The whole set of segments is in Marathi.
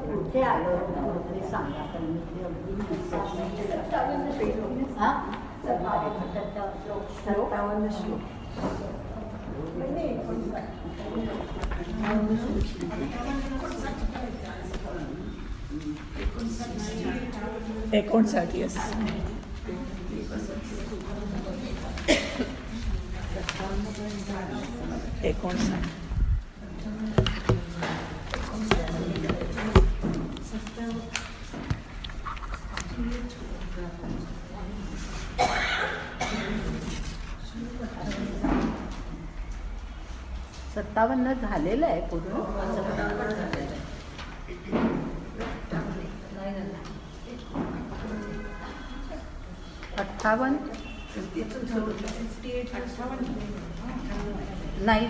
पुढे आलो सांगा श्लोक 59 येस. सत्तावन्न झालेलं आहे पूर्ण. 58 नाही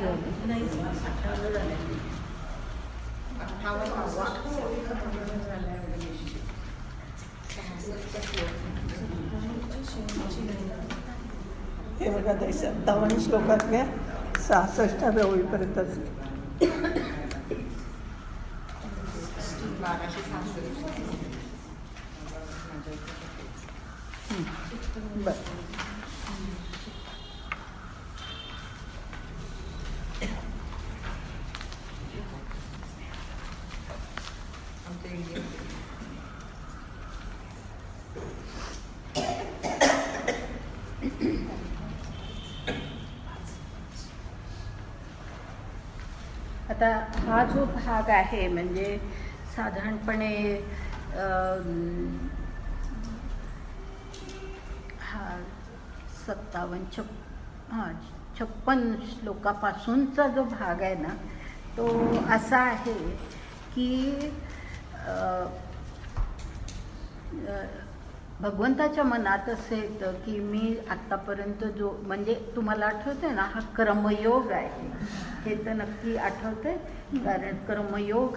हे बघा ते 57 श्लोकातल्या 66व्या ओळीपर्यंत बरं. आता हा जो भाग आहे म्हणजे साधारणपणे हा 56 श्लोकापासूनचा जो भाग आहे ना तो असा आहे की भगवंताच्या मनात असं येतं की मी आत्तापर्यंत जो म्हणजे तुम्हाला आठवते ना हा कर्मयोग आहे हे तर नक्की आठवते कारण कर्मयोग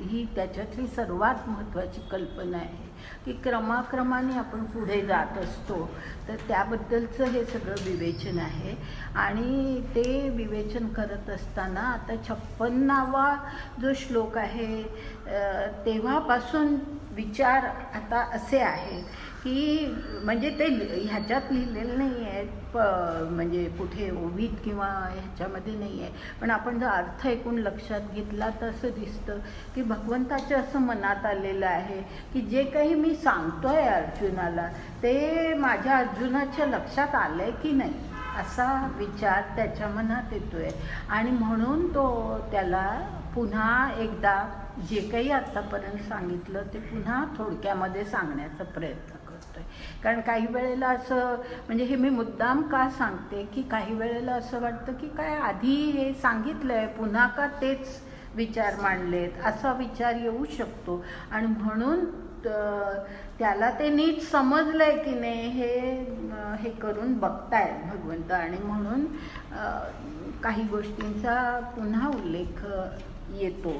ही त्याच्यातली सर्वात महत्त्वाची कल्पना आहे की क्रमाक्रमाने आपण पुढे जात असतो तर त्याबद्दलचं हे सगळं विवेचन आहे. आणि ते विवेचन करत असताना आता 56वा जो श्लोक आहे तेव्हापासून विचार आता असे आहे की म्हणजे ते ह्याच्यात लिहिलेलं नाही आहे म्हणजे कुठे ओवीत किंवा ह्याच्यामध्ये नाही आहे पण आपण जर अर्थ ऐकून लक्षात घेतला तर असं दिसतं की भगवंताच्या असं मनात आलेलं आहे की जे काही मी सांगतोय अर्जुनाला ते माझ्या अर्जुनाच्या लक्षात आलं आहे की नाही असा विचार त्याच्या मनात येतोय आणि म्हणून तो त्याला पुन्हा एकदा जे काही आत्तापर्यंत सांगितलं ते पुन्हा थोडक्यामध्ये सांगण्याचा प्रयत्न करतोय. कारण काही वेळेला असं म्हणजे हे मी मुद्दाम का सांगते की काही वेळेला असं वाटतं की काय आधी हे सांगितलं आहे पुन्हा का तेच विचार मांडलेत असा विचार येऊ शकतो आणि म्हणून त्याला ते नीट समजलंय की नाही हे करून बघताय भगवंत आणि म्हणून काही गोष्टींचा पुन्हा उल्लेख येतो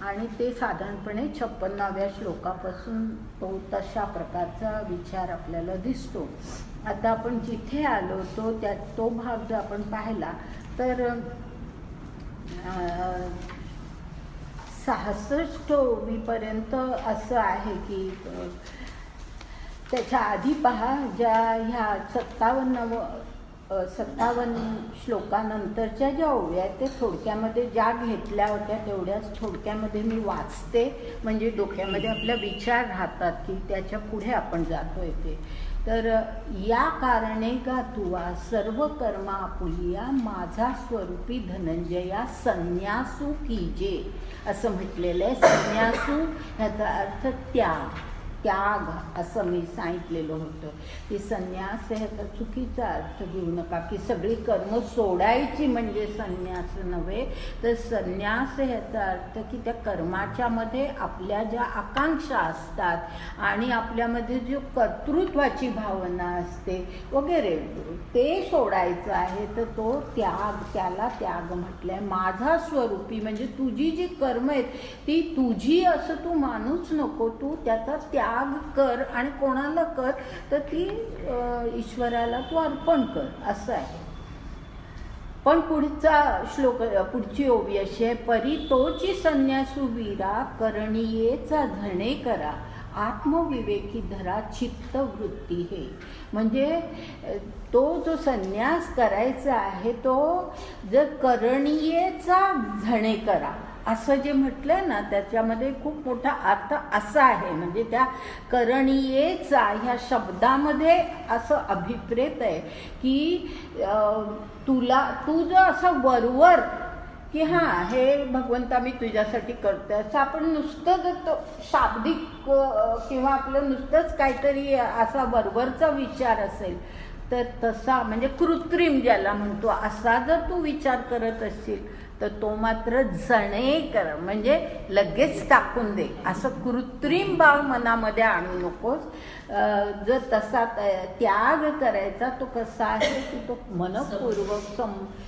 आणि ते साधारणपणे 56व्या श्लोकापासून तो तशा प्रकारचा विचार आपल्याला दिसतो. आता आपण जिथे आलो तो भाग जर आपण पाहिला तर 66 ओळीपर्यंत असं आहे की त्याच्या आधी पहा ज्या ह्या 57 श्लोकानंतरच्या ज्या ओव्या आहेत ते थोडक्यामध्ये ज्या घेतल्या होत्या तेवढ्याच थोडक्यामध्ये मी वाचते म्हणजे डोक्यामध्ये आपल्या विचार राहतात की त्याच्या पुढे आपण जातोय ते. तर या कारणे गा तुवा सर्व कर्मा आपुलिया माझा स्वरूपी धनंजया संन्यासू कीजे असं म्हटलेलं आहे. संन्यासू ह्याचा अर्थ त्याग असं मी सांगितलेलं होतं की संन्यास ह्याचा चुकीचा अर्थ घेऊ नका की सगळी कर्म सोडायची म्हणजे संन्यास नव्हे तर संन्यास ह्याचा अर्थ की त्या कर्माच्या मध्ये आपल्या ज्या आकांक्षा असतात आणि आपल्यामध्ये जो कर्तृत्वाची भावना असते वगैरे ते सोडायचं आहे तर तो त्याला त्याग म्हटलंय. माझा स्वरूपी म्हणजे तुझी जी कर्म आहेत ती तुझी असं तू मानूच नको तू त्याचा त्याग कर आणि कोणाला कर तर ती ईश्वराला तू अर्पण कर असं आहे. पण पुढचा श्लोक, पुढची ओवी अशी आहे, परी तोची संन्यासू वीरा करणीयेचा झणे करा आत्मविवेकी धरा चित्तवृत्ती हे. म्हणजे तो जो संन्यास करायचा आहे तो जर करणीयेचा झणे करा असं जे म्हटलंय ना त्याच्यामध्ये खूप मोठा अर्थ असा आहे. म्हणजे त्या करणीयेचा ह्या शब्दामध्ये असं अभिप्रेत आहे की तू जो असं वरवर की हां हे भगवंता मी तुझ्यासाठी करतोय असं आपण नुसतं जर तो शाब्दिक किंवा आपलं नुसतंच काहीतरी असा वरवरचा विचार असेल तर तसा म्हणजे कृत्रिम ज्याला म्हणतो असा जर तू विचार करत असशील तर तो मात्र जणे कर, म्हणजे लगेच टाकून दे, असं कृत्रिम भाव मनामध्ये आणू नकोस. जर तसा त्याग करायचा तो कसा आहे की तो मनपूर्वक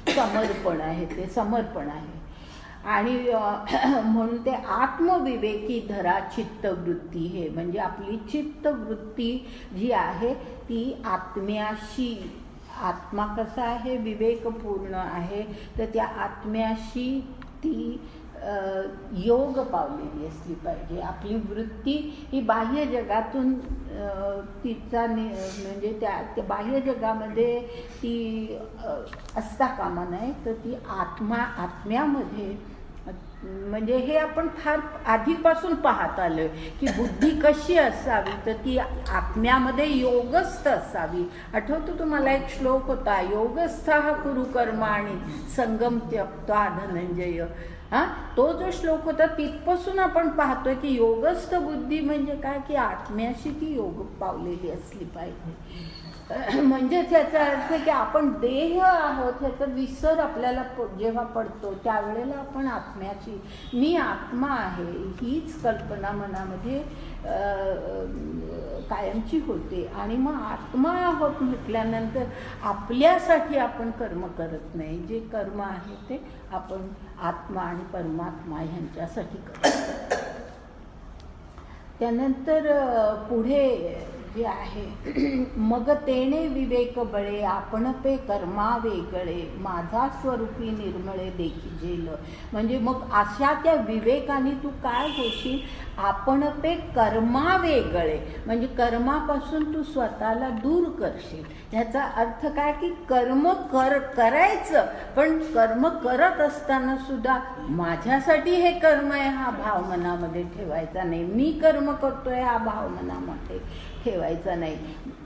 समर्पण आहे, ते समर्पण आहे. आणि म्हणून ते आत्मविवेकी धरा चित्तवृत्ती हे, म्हणजे आपली चित्तवृत्ती जी आहे ती आत्म्याशी, आत्मा कसा आहे विवेकपूर्ण आहे तर त्या आत्म्याशी ती योग पावलेली असली पाहिजे. आपली वृत्ती ही बाह्य जगातून तिचा म्हणजे त्या बाह्य जगामध्ये ती असता कामा नये, तर ती आत्म्यामध्ये, म्हणजे हे आपण फार आधीपासून पाहत आलोय की बुद्धी कशी असावी तर ती आत्म्यामध्ये योगस्थ असावी. आठवतो तुम्हाला एक श्लोक होता, योगस्थ हा कुरु कर्म आणि संगम त्यक्त्वा धनंजय. तो जो श्लोक होता तिथपासून आपण पाहतोय की योगस्थ बुद्धी म्हणजे काय की आत्म्याशी ती योग पावलेली असली पाहिजे. म्हणजे त्याचा अर्थ की आपण देह आहोत ह्याचा विसर आपल्याला जेव्हा पडतो त्यावेळेला आपण आत्म्याची, मी आत्मा आहे हीच कल्पना मनामध्ये कायमची होते. आणि मग आत्मा आहोत म्हटल्यानंतर आपल्यासाठी आपण कर्म करत नाही, जे कर्म आहे ते आपण आत्मा आणि परमात्मा ह्यांच्यासाठी करतो. त्यानंतर पुढे जे आहे, मग तेणे विवेक बळे आपण पे कर्मा वेगळे माझा स्वरूपी निर्मळे देखील. म्हणजे मग अशा त्या विवेकाने तू काय होशील, आपण पे कर्मा वेगळे, म्हणजे कर्मापासून तू स्वतःला दूर करशील. ह्याचा अर्थ काय की कर्म करायचं, पण कर्म करत असताना सुद्धा माझ्यासाठी हे कर्म आहे हा भाव मनामध्ये ठेवायचा नाही, मी कर्म करतोय हा भाव मनामध्ये ठेवायचा नाही.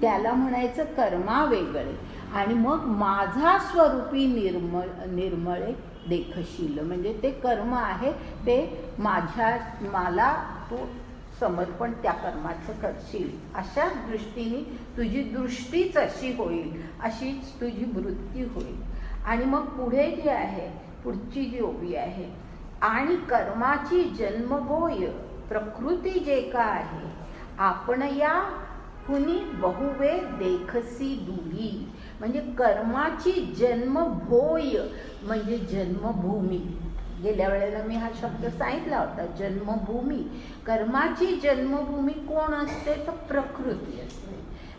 त्याला म्हणायचं कर्मा वेगळे. आणि मग माझा स्वरूपी निर्मळे देखशील, म्हणजे ते कर्म आहे ते मला तू समर्पण त्या कर्माचं करशील. अशा दृष्टीने तुझी दृष्टीच अशी होईल, अशीच तुझी वृत्ती होईल. आणि मग पुढे जी आहे, पुढची जी ओवी आहे, आणि कर्माची जन्मभोय प्रकृती जे का आहे आपण या कुणी बहुवे देखसी दूरी. म्हणजे कर्माची जन्मभोय म्हणजे जन्मभूमी. गेल्या वेळेला मी हा शब्द सांगितला होता, जन्मभूमी. कर्माची जन्मभूमी कोण असते तर प्रकृती असते.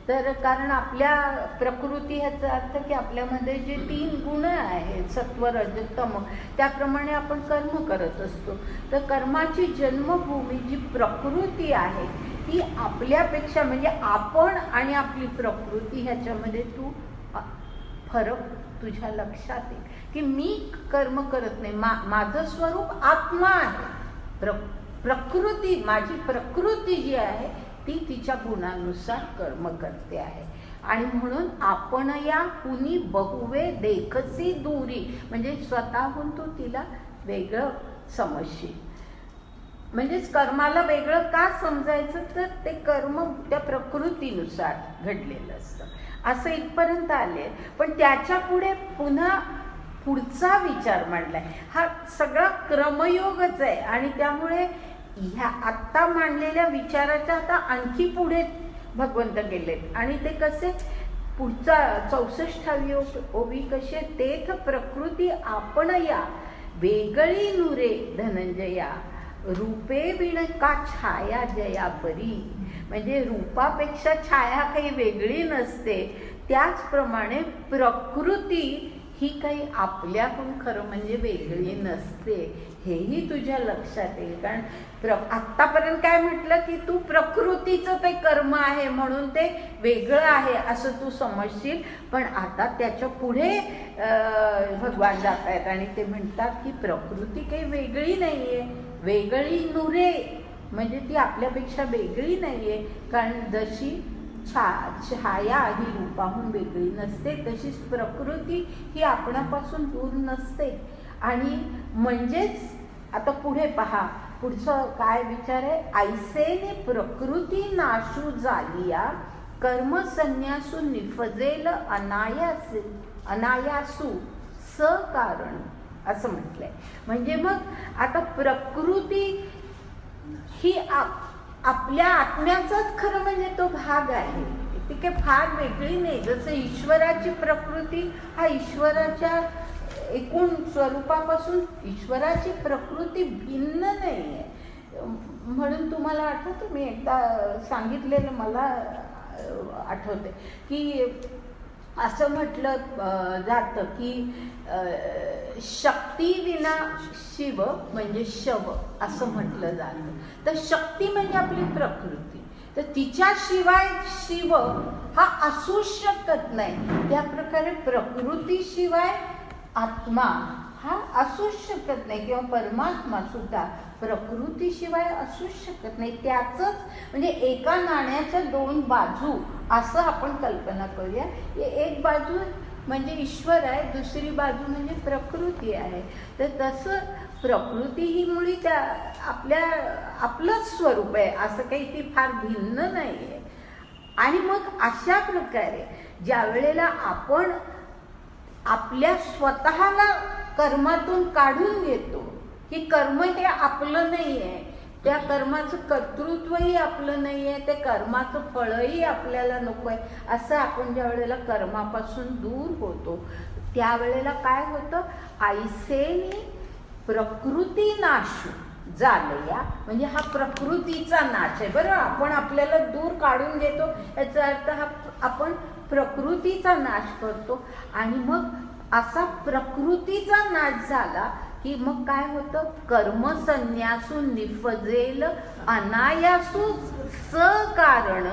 तर कारण आपल्या प्रकृती ह्याचा अर्थ की आपल्यामध्ये जे 3 गुण आहेत सत्व रज तम त्याप्रमाणे आपण कर्म करत असतो. तर कर्माची जन्मभूमी जी प्रकृती आहे ती आपल्यापेक्षा, म्हणजे आपण आणि आपली प्रकृती ह्याच्यामध्ये तू फरक तुझ्या लक्षात येईल की मी कर्म करत नाही, माझं स्वरूप आत्मा आहे. प्रकृती, माझी प्रकृती जी आहे ती तिच्या गुणानुसार कर्म करते आहे. आणि म्हणून आपण या कुणी बहुवे देखसी दूरी, म्हणजे स्वतःहून तू तिला वेगळं समजशील. म्हणजेच कर्माला वेगळं का समजायचं तर ते कर्म त्या प्रकृतीनुसार घडलेलं असतं, असं इथपर्यंत आले. पण त्याच्या पुढे पुन्हा पुढचा विचार मांडलाय. हा सगळा क्रमयोगच आहे आणि त्यामुळे ह्या आत्ता मांडलेल्या विचाराच्या आता आणखी पुढे भगवंत गेलेत. आणि ते कसे, पुढचा 64वी ओवी कसे, तेथ प्रकृती आपण या वेगळी नुरे धनंजया रूपे विण का छाया जया बरी. म्हणजे रूपापेक्षा छाया काही वेगळी नसते, त्याचप्रमाणे प्रकृती ही काही आपल्याकडून खरं म्हणजे वेगळी नसते, हेही तुझ्या लक्षात येईल. कारण आत्तापर्यंत काय म्हटलं की तू प्रकृतीचं ते कर्म आहे म्हणून ते वेगळं आहे असं तू समजशील. पण आता त्याच्या पुढे भगवान जात आहेत आणि ते म्हणतात की प्रकृती काही वेगळी नाही आहे, वेगळी नुरे, म्हणजे ती आपल्यापेक्षा वेगळी नाही आहे. कारण जशी छाया ही रूपाहून वेगळी नसते, तशीच प्रकृती ही आपणापासून दूर नसते. आणि म्हणजेच आता पुढे पहा, पुढचं काय विचार आहे, ऐसेने प्रकृती नाशू झालिया कर्म संन्यासू निफजेल अनायासू सकारण असं म्हटलंय. म्हणजे मग आता प्रकृती ही आपल्या आत्म्याचाच खरं म्हणजे तो भाग आहे, ती काही फार वेगळी नाही. जसं ईश्वराची प्रकृती हा ईश्वराच्या एकूण स्वरूपापासून ईश्वराची प्रकृती भिन्न नाही आहे. म्हणून तुम्हाला आठवतं मी एकदा सांगितलेलं, मला आठवते की असं म्हटलं जातं की शक्ती विना शिव म्हणजे शव असं म्हटलं जातं. तर शक्ती म्हणजे आपली प्रकृती, तर तिच्याशिवाय शिव हा असूच शकत नाही. त्या प्रकारे प्रकृतीशिवाय आत्मा हा असूच शकत नाही, किंवा परमात्मा सुद्धा प्रकृतीशिवाय असूच शकत नाही. त्याचंच म्हणजे एका नाण्याच्या दोन बाजू असं आपण कल्पना करूया. एक बाजू म्हणजे ईश्वर आहे, दुसरी बाजू म्हणजे प्रकृती आहे. तर तसं प्रकृती ही मुळी त्या आपलंच स्वरूप आहे, असं काही ती फार भिन्न नाही आहे. आणि मग अशा प्रकारे ज्या वेळेला आपण आपल्या स्वतःला कर्मातून काढून घेतो की कर्म हे आपलं नाही आहे, त्या कर्माचं कर्तृत्वही आपलं नाही आहे, ते कर्माचं फळही आपल्याला नको आहे, असं आपण ज्या वेळेला कर्मापासून दूर होतो त्यावेळेला काय होतं, ऐसेनी प्रकृती नाशू झालया, म्हणजे हा प्रकृतीचा नाश आहे. बरं, आपण आपल्याला दूर काढून घेतो याचा अर्थ हा आपण प्रकृतीचा नाश करतो. आणि मग असा प्रकृतीचा नाश झाला की मग काय होतं, कर्मसन्यासू निफजेल अनायासू सकारण,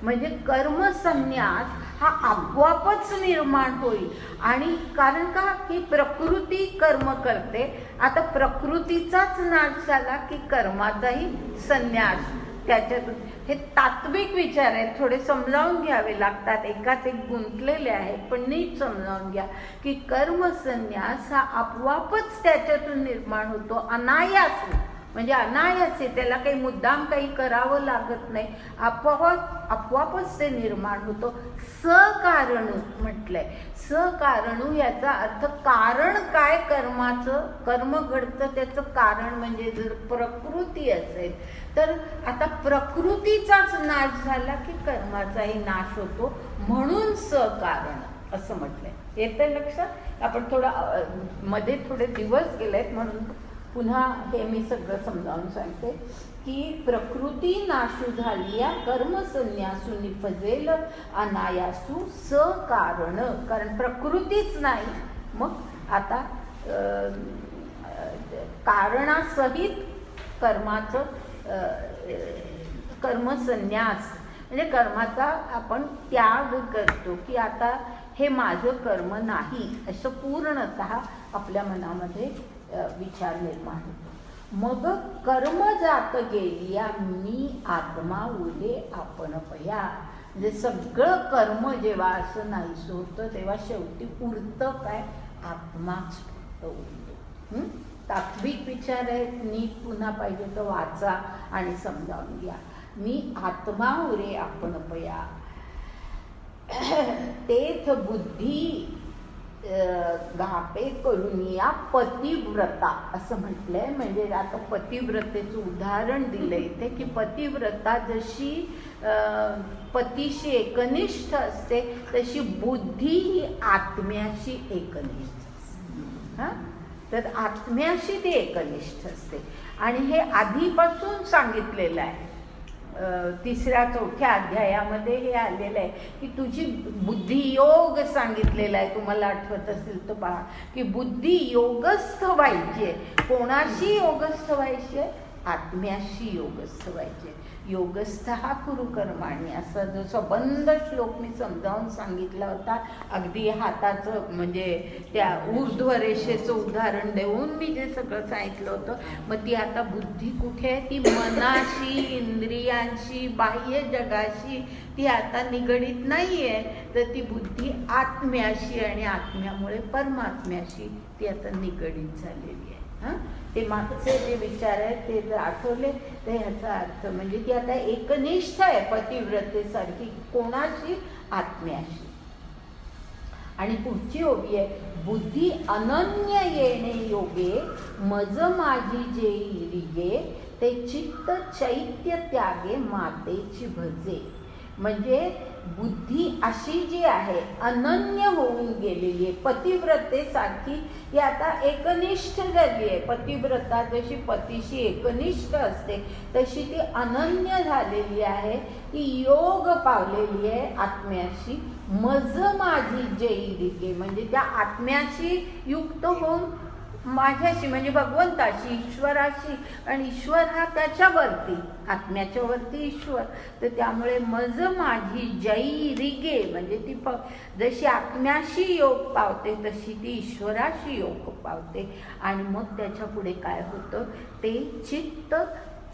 म्हणजे कर्मसन्यास हा आपोआपच निर्माण होईल. आणि कारण का की प्रकृती कर्म करते, आता प्रकृतीचाच नाश झाला की कर्माचाही संन्यास त्याच्यातून. हे तात्विक विचार आहेत, थोडे समजावून घ्यावे लागतात, एकाच एक गुंतलेले आहेत, पण नीट समजावून घ्या की कर्मसन्यास हा आपोआपच त्याच्यातून निर्माण होतो. अनायास म्हणजे अनायास, त्याला काही मुद्दाम काही करावं लागत नाही, आपोआपच ते निर्माण होतो. सकारणू म्हटलंय, सकारणू याचा अर्थ कारण काय कर्माचं, कर्म घडतं त्याचं कारण म्हणजे जर प्रकृती असेल तर आता प्रकृतीचाच नाश झाला की कर्माचाही नाश होतो, म्हणून सकारण असं म्हटलंय. येतंय लक्षात? आपण मध्ये थोडे दिवस गेलेत म्हणून पुन्हा हे मी सगळं समजावून सांगते की प्रकृती नाशू झाली या कर्मसन्यासू निफजेल अनायासू सकारण, कारण प्रकृतीच नाही. मग आता कारणासहित कर्माचं कर्मसन्यास म्हणजे कर्माचा आपण त्याग करतो की आता हे माझं कर्म नाही, असं पूर्णतः आपल्या मनामध्ये विचार निर्माण होतो. मग कर्म जात गेलिया मी आत्मा उरे आपण पया, म्हणजे सगळं कर्म जेव्हा असं नाहीसं होतं तेव्हा शेवटी उरतं काय, आत्माच उरतो. तात्विक विचार आहेत, नीट पुन्हा पाहिजे तर वाचा आणि समजावून घ्या. मी आत्मा उरे आपण पया तेथ बुद्धी घापे करून या पतिव्रता असं म्हटलंय. म्हणजे आता पतिव्रतेचं उदाहरण दिलंय इथे की पतिव्रता जशी पतीशी एकनिष्ठ असते तशी बुद्धी ही आत्म्याशी एकनिष्ठ असते. तर आत्म्याशी ती एकनिष्ठ असते आणि हे आधीपासून सांगितलेलं आहे. 3ऱ्या 4थ्या अध्यायामध्ये हे आलेलं आहे की तुझी बुद्धियोग सांगितलेला आहे. तुम्हाला आठवत असेल तर पहा की बुद्धी योगस्थ व्हायची आहे. कोणाशी योगस्थ व्हायची आहे? आत्म्याशी योगस्थ व्हायचे. योगस्थ हा कुरु कर्माणी असा जो संबंध श्लोक मी समजावून सांगितला होता, अगदी हाताचं म्हणजे त्या ऊर्ध्व रेषेचं उदाहरण देऊन मी जे सगळं सांगितलं होतं. मग ती आता बुद्धी कुठे आहे? ती मनाशी, इंद्रियांशी, बाह्य जगाशी ती आता निगडीत नाही आहे. तर ती बुद्धी आत्म्याशी आणि आत्म्यामुळे परमात्म्याशी ती आता निगडीत झालेली आहे. ते मागचे जे विचार आहेत ते जर आठवले तर ह्याचा अर्थ म्हणजे ती आता एकनिष्ठ आहे पतिव्रतेसारखी. कोणाशी? आत्म्याशी. आणि पुढची ओवी आहे, बुद्धी अनन्य येणे योगे मज माझी जे रिगे ते चित्त चैत्य त्यागे मातेची भजे. म्हणजे बुद्धी अशी जी आहे अनन्य होऊन गेलेली आहे, पतिव्रतेसारखी ती आता एकनिष्ठ झाली आहे. पतिव्रता जशी पतीशी एकनिष्ठ असते तशी ती अनन्य झालेली आहे. ती योग पावलेली आहे आत्म्याशी. मज माझी जैरिके म्हणजे त्या आत्म्याशी युक्त होऊन माझ्याशी म्हणजे भगवंताशी, ईश्वराशी. आणि ईश्वर हा त्याच्यावरती, आत्म्याच्या वरती ईश्वर. तर त्यामुळे मज माझी जैरिगे म्हणजे ती जशी आत्म्याशी योग पावते तशी ती ईश्वराशी योग पावते. आणि मग त्याच्या पुढे काय होतं? ते चित्त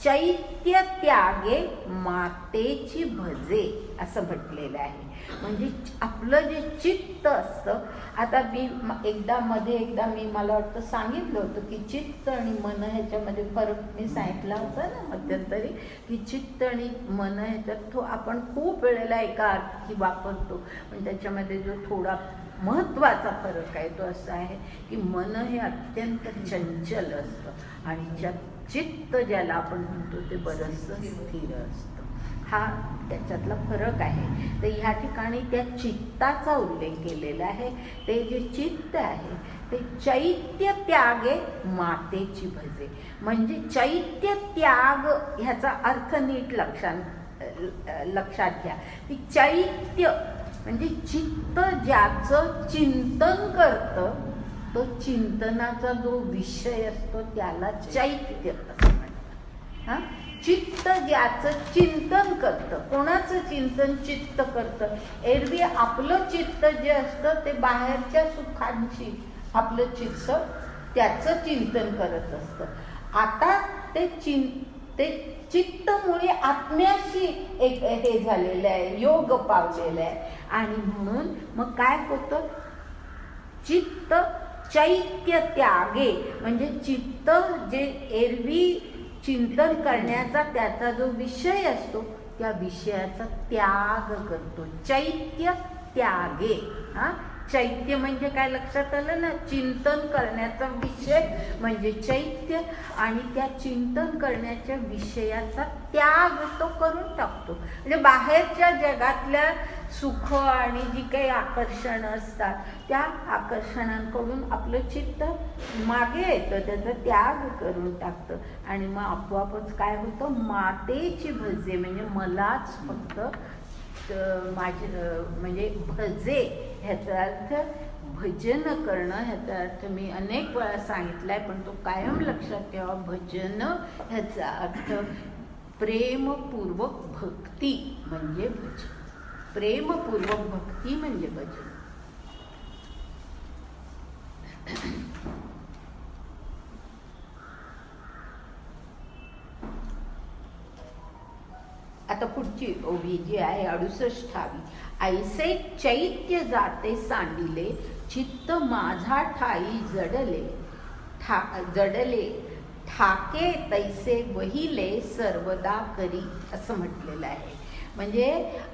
चैत्य त्यागे मातेची भजे असं म्हटलेलं आहे. म्हणजे आपलं जे चित्त असतं, आता मी एकदा मला वाटतं सांगितलं होतं की चित्त आणि मन ह्याच्यामध्ये फरक मी सांगितला होता ना मध्यंतरी, की चित्त आणि मन ह्याच्यात तो आपण खूप वेळेला एका अर्थी वापरतो, पण त्याच्यामध्ये जो थोडा महत्त्वाचा फरक आहे तो असा आहे की मन हे अत्यंत चंचल असतं आणि चित्त ज्याला आपण म्हणतो ते बरंचसं स्थिर असतं. हा त्याच्यातला फरक आहे. तर ह्या ठिकाणी त्या चित्ताचा उल्लेख केलेला आहे. ते जे चित्त आहे ते चैत्य त्यागे मातेची भजे. म्हणजे चैत्य त्याग ह्याचा अर्थ नीट लक्षात घ्या. ती चैत्य म्हणजे चित्त ज्याचं चिंतन करतं, तो चिंतनाचा जो विषय असतो त्याला चैत्य असं म्हणतात. चित्त ज्याचं चिंतन करतं. कोणाचं चिंतन चित्त करतं? एरवी आपलं चित्त जे असतं ते बाहेरच्या सुखांची आपलं चित्त त्याचं चिंतन करत असतं. आता ते चित्तमुळे आत्म्याशी एक हे झालेलं आहे, योग पावलेला आहे. आणि म्हणून मग काय होतं? चित्त चैत्य त्यागे म्हणजे चित्त जे एरवी चिंतन करण्याचा त्याचा जो विषय असतो त्या विषयाचा त्याग करतो. चैत्य त्यागे. चैत्य म्हणजे काय लक्षात आलं ना? चिंतन करण्याचा विषय म्हणजे चैत्य. आणि त्या चिंतन करण्याच्या विषयाचा त्याग तो करून टाकतो. म्हणजे बाहेरच्या जगातल्या सुख आणि जी काही आकर्षणं असतात त्या आकर्षणांकडून आपलं चित्त मागे येतं, त्याचा त्याग करून टाकतं. आणि मग आपोआपच काय होतं? मातेची भजे म्हणजे मलाच फक्त माझे म्हणजे भजे ह्याचा अर्थ भजन करणं. ह्याचा अर्थ मी अनेक वेळा सांगितला आहे पण तो कायम लक्षात ठेवा. भजन ह्याचा अर्थ प्रेमपूर्वक भक्ती म्हणजे भजन. प्रेमपूर्वक भक्ती म्हणजे भजन. आता पुढची ओवी जी आहे 68वी. ऐसे चैत्य जाते सांडिले चित्त माझा ठाई जडले ठाके तैसे वहिले सर्वदा करी असं म्हटलेलं आहे. म्हणजे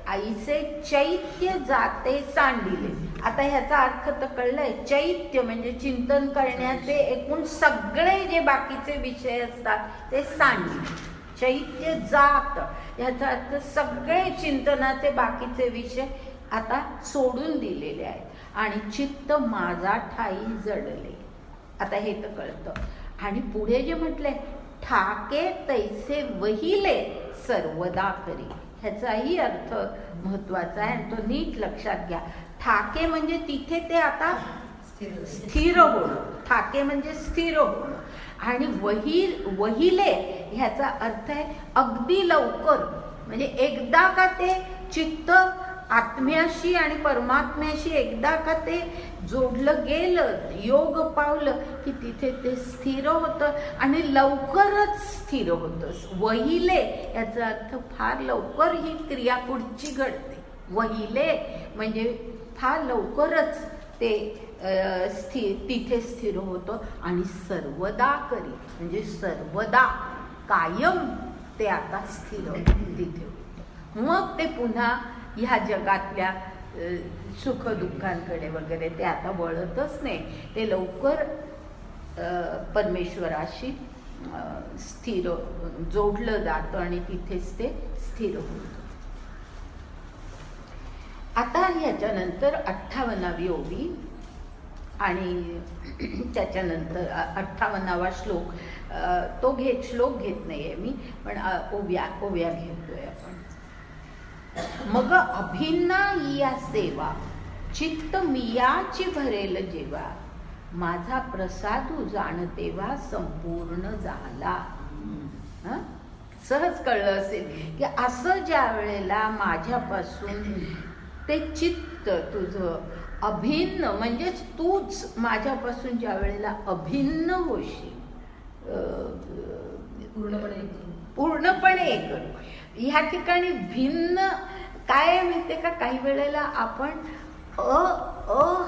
ऐसे चैत्य जाते सांडिले. आता ह्याचा अर्थ तर कळलाय. चैत्य म्हणजे चिंतन करण्याचे एकूण सगळे जे बाकीचे विषय असतात ते सांडिले. चैत्य जात ह्याचा अर्थ सगळे चिंतनाचे बाकीचे विषय आता सोडून दिलेले आहेत. आणि चित्त माझा ठाई जडले. आता हे तर कळतं. आणि पुढे जे म्हटलंय ठाके तैसे वहिले सर्वदा करी. ह्याचाही अर्थ महत्वाचा आहे आणि तो नीट लक्षात घ्या. ठाके म्हणजे तिथे ते आता स्थिर होणं. ठाके म्हणजे स्थिर होणं. आणि वहिले ह्याचा अर्थ आहे अगदी लवकर. म्हणजे एकदा का ते चित्त आत्म्याशी आणि परमात्म्याशी एकदा का ते जोडलं गेलं, योग पावलं की तिथे ते स्थिर होतं आणि लवकरच स्थिर होतं. वहिले याचा अर्थ फार लवकर ही क्रिया पुढची घडते. वहिले म्हणजे फार लवकरच ते तिथे स्थिर होतं. आणि सर्वदा करी म्हणजे सर्वदा कायम ते आता स्थिर तिथे होतं. मग ते पुन्हा ह्या जगातल्या सुखदुःखांकडे वगैरे ते आता वळतच नाही. ते लवकर परमेश्वराशी स्थिर जोडलं जातं आणि तिथेच ते स्थिर होतं. आता ह्याच्यानंतर 58वी ओवी आणि त्याच्यानंतर 58वा श्लोक. तो श्लोक घेत नाहीये मी, पण ओव्या घेतोय आपण. मग अभिन्ना या सेवा चित्त मियाची भरेल जेव्हा, माझा प्रसादू जाण तेव्हा संपूर्ण झाला. सहज कळलं असेल की असं ज्या वेळेला माझ्यापासून ते चित्त तुझं अभिन्न, म्हणजेच तूच माझ्यापासून ज्या वेळेला अभिन्न होशील, पूर्णपणे एक. ह्या ठिकाणी भिन्न काय माहितीये का, काही वेळेला आपण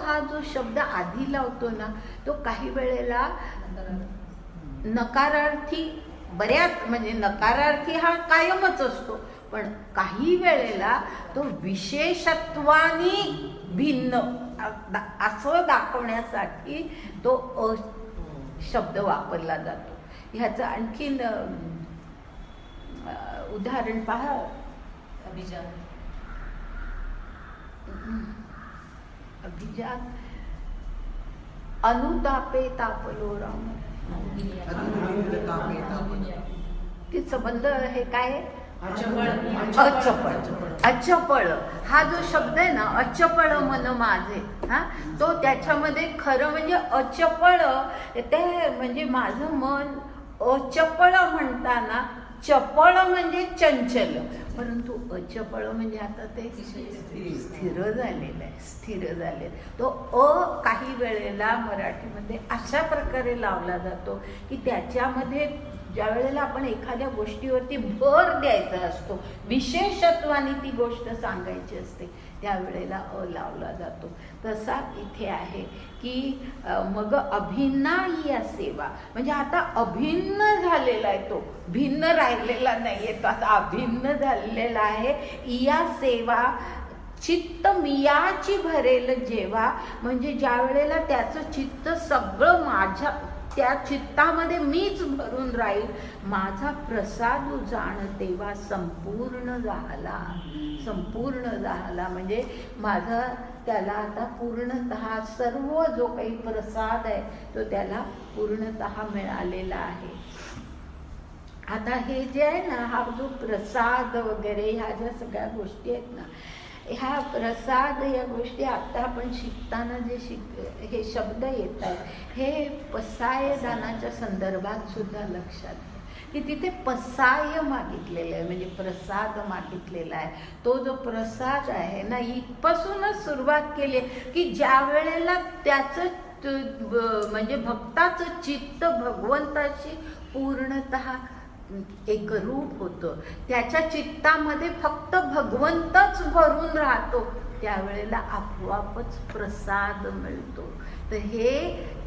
हा जो शब्द आधी लावतो ना, तो काही वेळेला नकारार्थी, बऱ्याच म्हणजे नकारार्थी हा कायमच असतो, पण काही वेळेला तो विशेषत्वानी भिन्न असं दाखवण्यासाठी तो शब्द वापरला जातो. ह्याचं आणखीन उदाहरण पहा. अभिजात अनुतापे तापलो राम. ती संबंध हे काय, अचपळ. हा जो शब्द आहे ना, अचपळ मन माझे, हा तो त्याच्यामध्ये खरं म्हणजे अचपळ ते म्हणजे माझं मन अचपळ म्हणताना, चपळ म्हणजे चंचल, परंतु अचपळ म्हणजे आता ते स्थिर झालेलं आहे. स्थिर झालेलं तो काही वेळेला मराठीमध्ये अशा प्रकारे लावला जातो की त्याच्यामध्ये ज्या वेळेला आपण एखाद्या गोष्टीवरती भर द्यायचा असतो, विशेषत्वाने ती गोष्ट सांगायची असते, त्यावेळेला लावला जातो. तसा इथे आहे की मग अभिन्ना या सेवा म्हणजे आता अभिन्न झालेला आहे, तो भिन्न राहिलेला नाहीये, तो आता अभिन्न झालेला आहे. या सेवा चित्त मियाची भरेल जेव्हा, म्हणजे ज्या वेळेला त्याचं चित्त सगळं माझ्या त्या चित्तामध्ये मीच भरून राहील, माझा प्रसाद जाण तेव्हा संपूर्ण झाला. संपूर्ण झाला म्हणजे माझा त्याला आता पूर्णतः सर्व जो काही प्रसाद आहे तो त्याला पूर्णतः मिळालेला आहे. आता हे जे आहे ना, हा जो प्रसाद वगैरे ह्या ज्या सगळ्या गोष्टी आहेत ना, ह्या प्रसाद या गोष्टी आता आपण शिकताना जे हे शब्द येत आहेत, हे पसाय दानाच्या संदर्भात सुद्धा लक्षात घ्या की तिथे पसाय मागितलेलं आहे, म्हणजे प्रसाद मागितलेला आहे. तो जो प्रसाद आहे ना, इथपासूनच सुरुवात केली आहे की ज्या वेळेला त्याचं म्हणजे भक्ताचं चित्त भगवंताशी पूर्णतः एकरूप होतं, त्याच्या चित्तामध्ये फक्त भगवंतच भरून राहतो, त्यावेळेला आपोआपच प्रसाद मिळतो. तर हे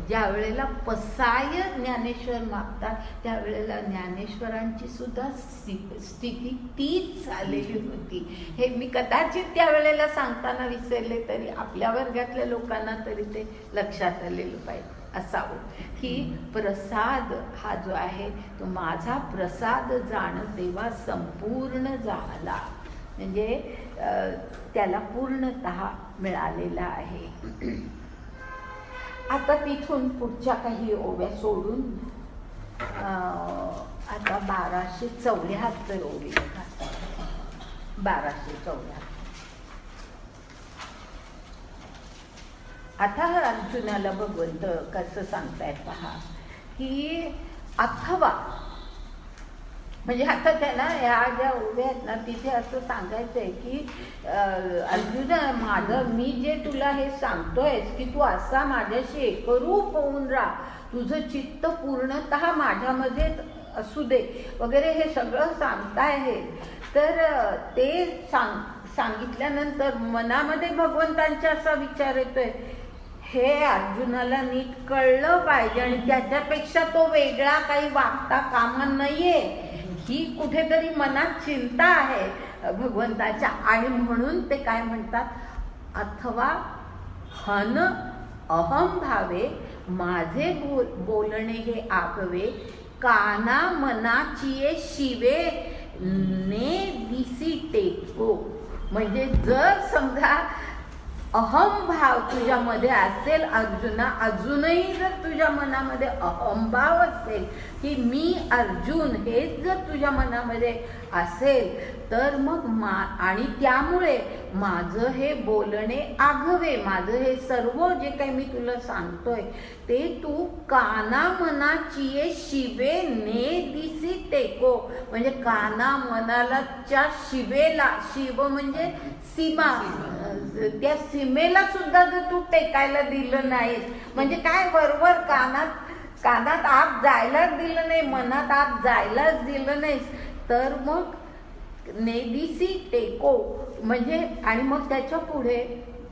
ज्या वेळेला पसाय ज्ञानेश्वर मागतात, त्यावेळेला ज्ञानेश्वरांची सुद्धा स्थिती तीच झालेली होती. हे मी कदाचित त्यावेळेला सांगताना विसरले तरी आपल्या वर्गातल्या लोकांना तरी ते लक्षात आलेलं पाहिजे असावं की प्रसाद हा जो आहे तो माझा प्रसाद जाण तेव्हा संपूर्ण झाला, म्हणजे त्याला पूर्णतः मिळालेला आहे. आता तिथून पुढच्या काही ओव्या सोडून आता 1274 ओवी. 1274. आता अर्जुनाला भगवंत कसं सांगतायत पहा, की अथवा म्हणजे आता त्याला ह्या ज्या उभ्या आहेत ना तिथे असं सांगायचं आहे की अर्जुना, माझं मी जे तुला हे सांगतोयस की तू असा माझ्याशी एकरूप होऊन राहा, तुझं चित्त पूर्णतः माझ्यामध्येच असू दे वगैरे हे सगळं सांगताय हे. तर ते सांगितल्यानंतर मनामध्ये भगवंतांचा असा विचार येतोय, हे अर्जुनाला नीट कळलं पाहिजे आणि त्याच्यापेक्षा तो वेगळा काही वागता कामा नाहीये, ही कुठेतरी मनात चिंता आहे भगवंताच्या. आणि म्हणून ते काय म्हणतात, अथवा हन अहम भावे, माझे बोलणे हे आगवे, काना मनाची शिवे ने दिसी टेको. म्हणजे जर समजा अहमभाव तुझ्यामध्ये असेल अर्जुना, अजूनही जर तुझ्या मनामध्ये अहमभाव असेल की मी अर्जुन हेच जर तुझ्या मनामध्ये असेल तर मग आणि त्यामुळे माझं हे बोलणे आघवे, माझं हे सर्व जे काही मी तुला सांगतोय ते तू काना मनाची शिवे ने दिसी टेको. म्हणजे काना मनाला च्या शिवेला, शिव म्हणजे सीमा, त्या सीमेला सुद्धा जर तू टेकायला दिलं नाहीस, म्हणजे काय वरवर कानात आत जायलाच दिलं नाही, मनात आत जायलाच दिलं नाहीस, तर मग नेदिसी टेको म्हणजे. आणि मग त्याच्या पुढे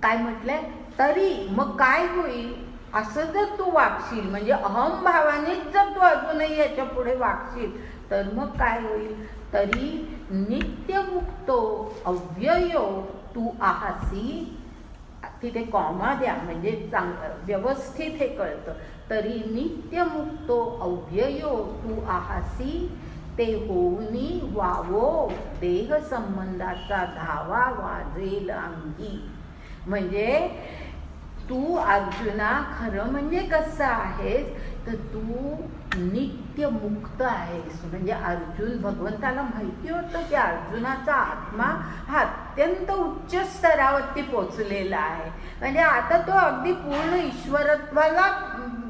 काय म्हटलंय, तरी मग काय होईल असं जर तू वागशील, म्हणजे अहमभावानेच जर तू अजूनही याच्या पुढे वागशील तर मग काय होईल, तरी नित्यमुक्तो अव्ययो तू आहासी. तिथे कॉमा द्या म्हणजे व्यवस्थित हे कळतं. तरी नित्यमुक्तो अव्ययो तू आहासी, ते होऊनी वावो देह संबंधाचा धावा वाजेल अंगी. म्हणजे तू अर्जुना खरं म्हणजे कसं आहेस, तर तू नित्य मुक्त आहेस. म्हणजे अर्जुन, भगवंताला माहिती होतं की अर्जुनाचा आत्मा हा अत्यंत उच्च स्तरावरती पोचलेला आहे, म्हणजे आता तो अगदी पूर्ण ईश्वरत्वाला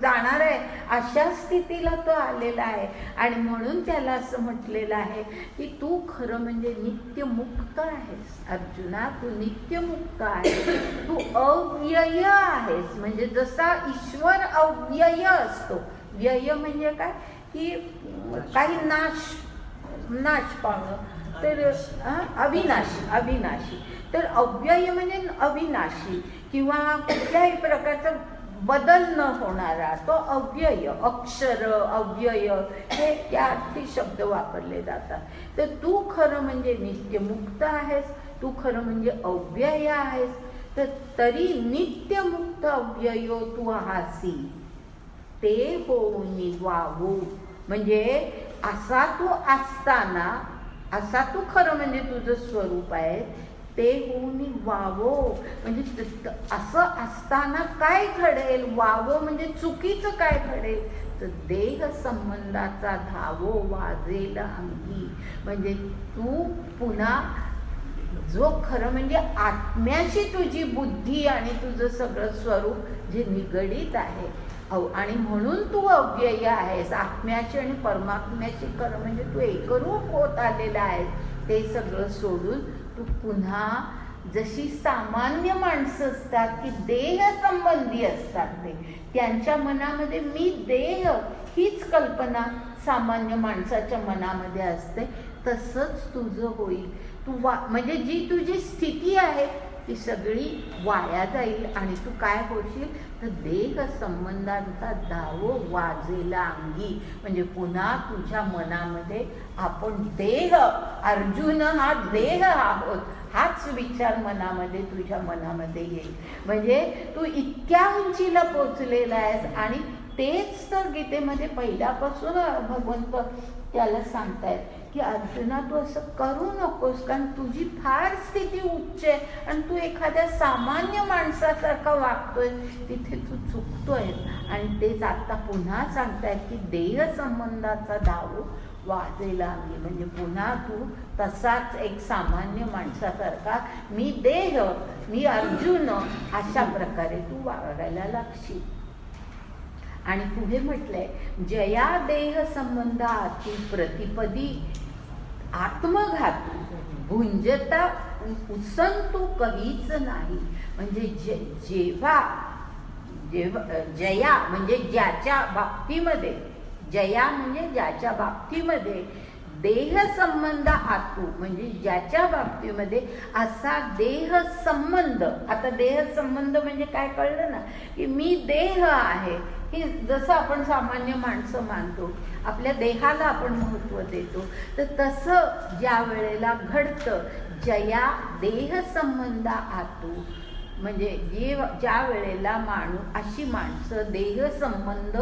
जाणार आहे अशा स्थितीला तो आलेला आहे. आणि म्हणून त्याला असं म्हटलेलं आहे की तू खरं म्हणजे नित्यमुक्त आहेस अर्जुना, तू नित्यमुक्त आहेस, तू अव्यय आहेस. म्हणजे जसा ईश्वर अव्यय असतो, व्यय म्हणजे काय की काही नाश पावणं, तर अविनाशी. तर अव्यय म्हणजे अविनाशी किंवा कुठल्याही प्रकारचा बदल न होणारा तो अव्यय. अक्षर अव्यय हे त्यार्थी शब्द वापरले जातात. तर तू खरं म्हणजे नित्यमुक्त आहेस, तू खरं म्हणजे अव्यय आहेस. तर तरी नित्यमुक्त अव्ययो तू आहासी, ते होऊन वावो. म्हणजे असा तू असताना, असा तू खरं म्हणजे तुझं स्वरूप आहे, ते होऊन वावो. म्हणजे असं असताना काय घडेल, वावो म्हणजे चुकीचं काय घडेल, तर देह संबंधाचा धावो वाजेल अंगी. म्हणजे तू पुन्हा जो खरं म्हणजे आत्म्याशी तुझी बुद्धी आणि तुझं सगळं स्वरूप जे निगडीत आहे, आणि म्हणून तू अव्यय आहेस, आत्म्याशी आणि परमात्म्याशी खरं म्हणजे तू एकरूप होत आलेला आहेस. ते सगळं सोडून तू पुन्हा जशी सामान्य माणसं असतात की देह संबंधी असतात, ते त्यांच्या मनामध्ये मी देह हीच कल्पना सामान्य माणसाच्या मनामध्ये असते, तसंच तुझं होईल. तू म्हणजे जी तुझी स्थिती आहे ती सगळी वाया जाईल आणि तू काय होशील, तर देह संबंधांचा धावो वाजेला अंगी. म्हणजे पुन्हा तुझ्या मनामध्ये आपण देह, अर्जुन हा देह आहोत, हाच विचार मनामध्ये तुझ्या मनामध्ये येईल. म्हणजे तू इतक्या उंचीला पोचलेला आहेस. आणि तेच तर गीतेमध्ये पहिल्यापासून भगवंत त्याला सांगतायत की अर्जुना तू असं करू नकोस, कारण तुझी फार स्थिती उच्च आहे आणि तू एखाद्या सामान्य माणसासारखा वागतोय, तिथे तू चुकतोय. आणि तेच आता पुन्हा सांगतायत की देह संबंधाचा धावो वाजेला अंगी, म्हणजे पुन्हा तू तसाच एक सामान्य माणसासारखा मी देह, मी अर्जुन अशा प्रकारे तू वागायला लागशील. आणि पुढे म्हटलंय, जया देह संबंधाती प्रतिपदी आत्मघातू भुंजता उसंतू कहीच नाही. म्हणजे जेव्हा जया म्हणजे ज्याच्या बाबतीमध्ये, जया म्हणजे ज्याच्या बाबतीमध्ये देह संबंध आतू म्हणजे ज्याच्या बाबतीमध्ये असा देह संबंध. आता देह संबंध म्हणजे काय कळलं ना, की मी देह आहे, की जसं आपण सामान्य माणसं मानतो, आपल्या देहाला आपण महत्त्व देतो, तर तसं ज्या वेळेला घडतं, जया देह संबंध आतू म्हणजे ज्या वेळेला अशी माणसं देह संबंध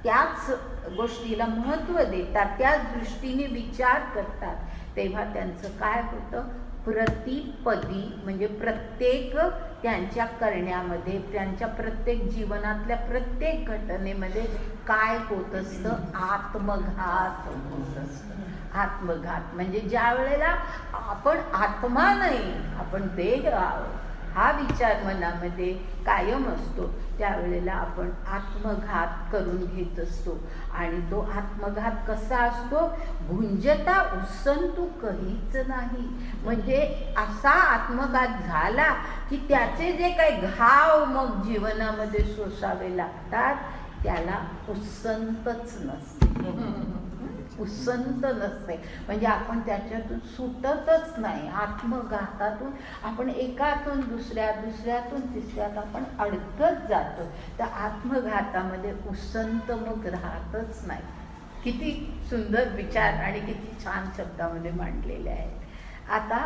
त्याच गोष्टीला महत्त्व देतात, त्याच दृष्टीने विचार करतात, तेव्हा त्यांचं काय होतं, प्रतिपदी म्हणजे प्रत्येक त्यांच्या करण्यामध्ये, त्यांच्या प्रत्येक जीवनातल्या प्रत्येक घटनेमध्ये काय होत असतं, आत्मघात होत असतं. आत्मघात म्हणजे ज्या वेळेला आपण आत्मा नाही, आपण देह आहोत हा विचार मनामध्ये कायम असतो, त्यावेळेला आपण आत्मघात करून घेत असतो. आणि तो आत्मघात कसा असतो, भुंजता उसंतू कहीच नाही. म्हणजे असा आत्मघात झाला की त्याचे जे काही घाव मग जीवनामध्ये सोसावे लागतात, त्याला उसंतच नसते, उसंत नसते. म्हणजे आपण त्याच्यातून सुटतच नाही. आत्मघातातून आपण एकातून दुसऱ्या, दुसऱ्यातून तिसऱ्यात आपण अडकत जातो. तर आत्मघातामध्ये उसंत मग राहतच नाही. किती सुंदर विचार आणि किती छान शब्दामध्ये मांडलेले आहेत. आता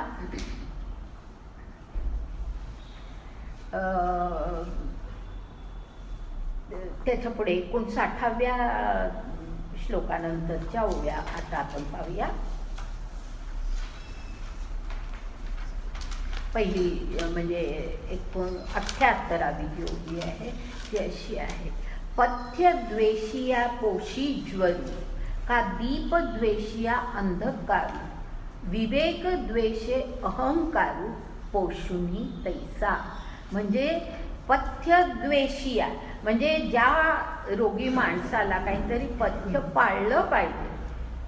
त्याच्या पुढे 59व्या श्लोकानंतरच्या ओव्या आता आपण पाहूया. पहिली म्हणजे 78वी जी ओवी आहे ती अशी आहे, पथ्य द्वेषिया पोषी ज्वरू का दीप द्वेषिया अंधकारू, विवेक द्वेषे अहंकारू पोषुनी तैसा. म्हणजे पथ्य द्वेषिया म्हणजे ज्या रोगी माणसाला काहीतरी पथ्य पाळलं पाहिजे,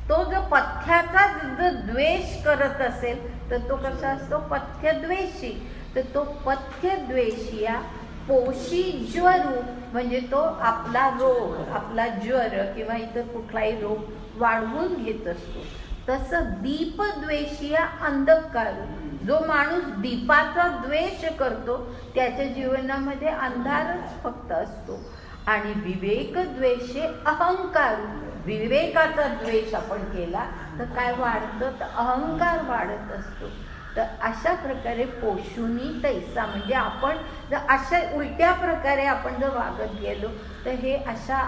तो जो पथ्याचा जर द्वेष करत असेल तर तो कसा असतो, पथ्यद्वेषी. तर तो पथ्यद्वेषिया पोषी ज्वरू म्हणजे तो आपला रोग, आपला ज्वर किंवा इतर कुठलाही रोग वाढवून घेत असतो. तसं दीपद्वेषिया अंधकारू, जो माणूस दीपाचा द्वेष करतो त्याच्या जीवनामध्ये अंधारच फक्त असतो. आणि विवेक द्वेषे अहंकारू, विवेकाचा द्वेष आपण केला तर काय वाढतं, तर अहंकार वाढत असतो. तर अशा प्रकारे पोषुनी तैसा म्हणजे आपण जर अशा उलट्या प्रकारे आपण जर वागत गेलो तर हे अशा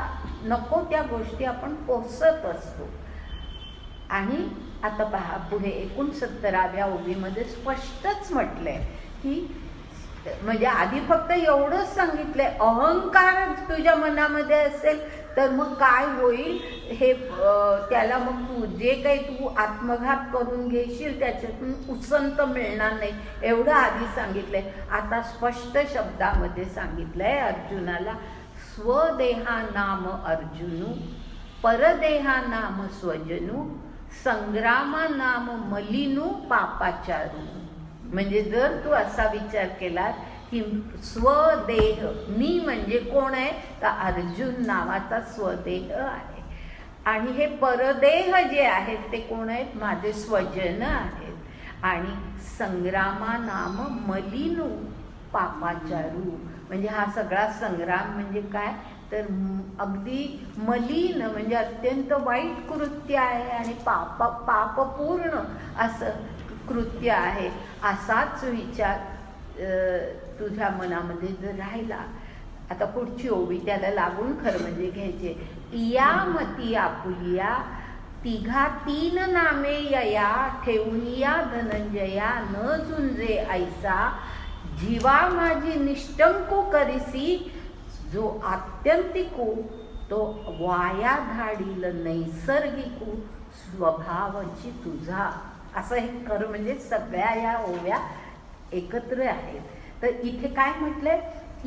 नको त्या गोष्टी आपण पोसत असतो. आणि आता पहा पुढे 69व्या ओवीमध्ये स्पष्टच म्हटलंय की म्हणजे आधी फक्त एवढंच सांगितलंय, अहंकारच तुझ्या मनामध्ये असेल तर मग काय होईल हे त्याला मग तू जे काही तू आत्मघात करून घेशील त्याच्यातून उसंत मिळणार नाही, एवढं आधी सांगितलंय. आता स्पष्ट शब्दामध्ये सांगितलंय अर्जुनाला, स्वदेहा नाम अर्जुनू परदेहा नाम स्वजनू संग्रामा नाम मलिनू पापाचारू. म्हणजे जर तू असा विचार केला की स्वदेह, मी म्हणजे कोण आहे, तर अर्जुन नावाचा स्वदेह आहे. आणि हे परदेह जे आहेत ते कोण आहेत, माझे स्वजन आहेत. आणि संग्रामा नाम मलिनू पापाचारू म्हणजे हा सगळा संग्राम म्हणजे काय, तर अगदी मलिन म्हणजे अत्यंत वाईट कृत्य आहे आणि पापपूर्ण असं कृत्य आहे. असाच विचार तुझ्या मनामध्ये जर राहिला. आता पुढची ओवी त्याला लागून खरं म्हणजे घ्यायचे, इया मती आपुलिया तिघा तीन नामे यया ठेवूनिया धनंजया न झुंजे ऐसा, जीवा माझी निष्टंको करिसी जो आत्यंतिको तो वाया धाडील नैसर्गिक स्वभावाची तुझा, असं हे कर. म्हणजे सगळ्या या ओव्या एकत्र आहेत. तर इथे काय म्हटलंय,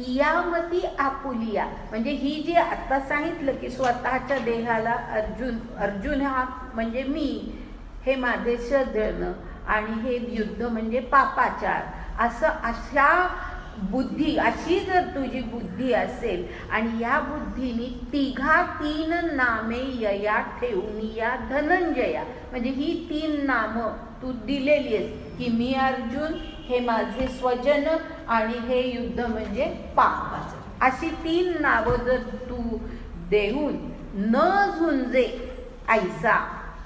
इयामती आपुलिया, म्हणजे ही जी आता सांगितलं की स्वतःच्या देहाला अर्जुन हा म्हणजे मी, हे माझे शरण, आणि हे युद्ध म्हणजे पापाचार, अशा बुद्धी, अशी जर तुझी बुद्धी असेल आणि या बुद्धीने तिघा तीन नामे यया ठेवून या धनंजया, म्हणजे ही 3 नामं तू दिलेली आहेस की मी अर्जुन, हे माझे स्वजन आणि हे युद्ध म्हणजे पापाचं, अशी 3 नावं जर तू देऊन न झुंजे ऐसा,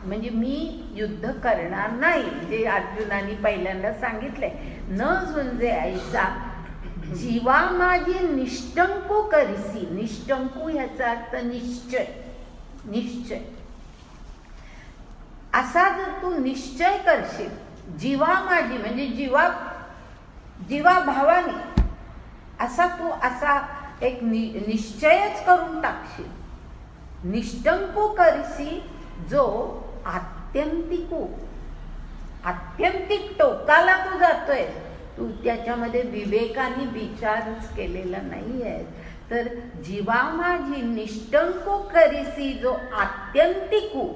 म्हणजे मी युद्ध करणार नाही, जे अर्जुनाने पहिल्यांदा सांगितलंय, न झुंजे ऐसा जीवा माझी निष्टंकू करिसी. निष्टंकू ह्याचा अर्थ निश्चय, निश्चय. असा जर तू निश्चय करशील, जीवा माझी म्हणजे जीवा भावानी, असा तू असा एक निश्चयच करून टाकशील. निष्टंकू करिसी, जो आत्यंतिक टोकाला तू जातोय, तू त्याच्यामध्ये विवेकाने विचारच केलेला नाही आहे. तर जीवा माझी निष्टंकू करिसी, जो आत्यंतिकू,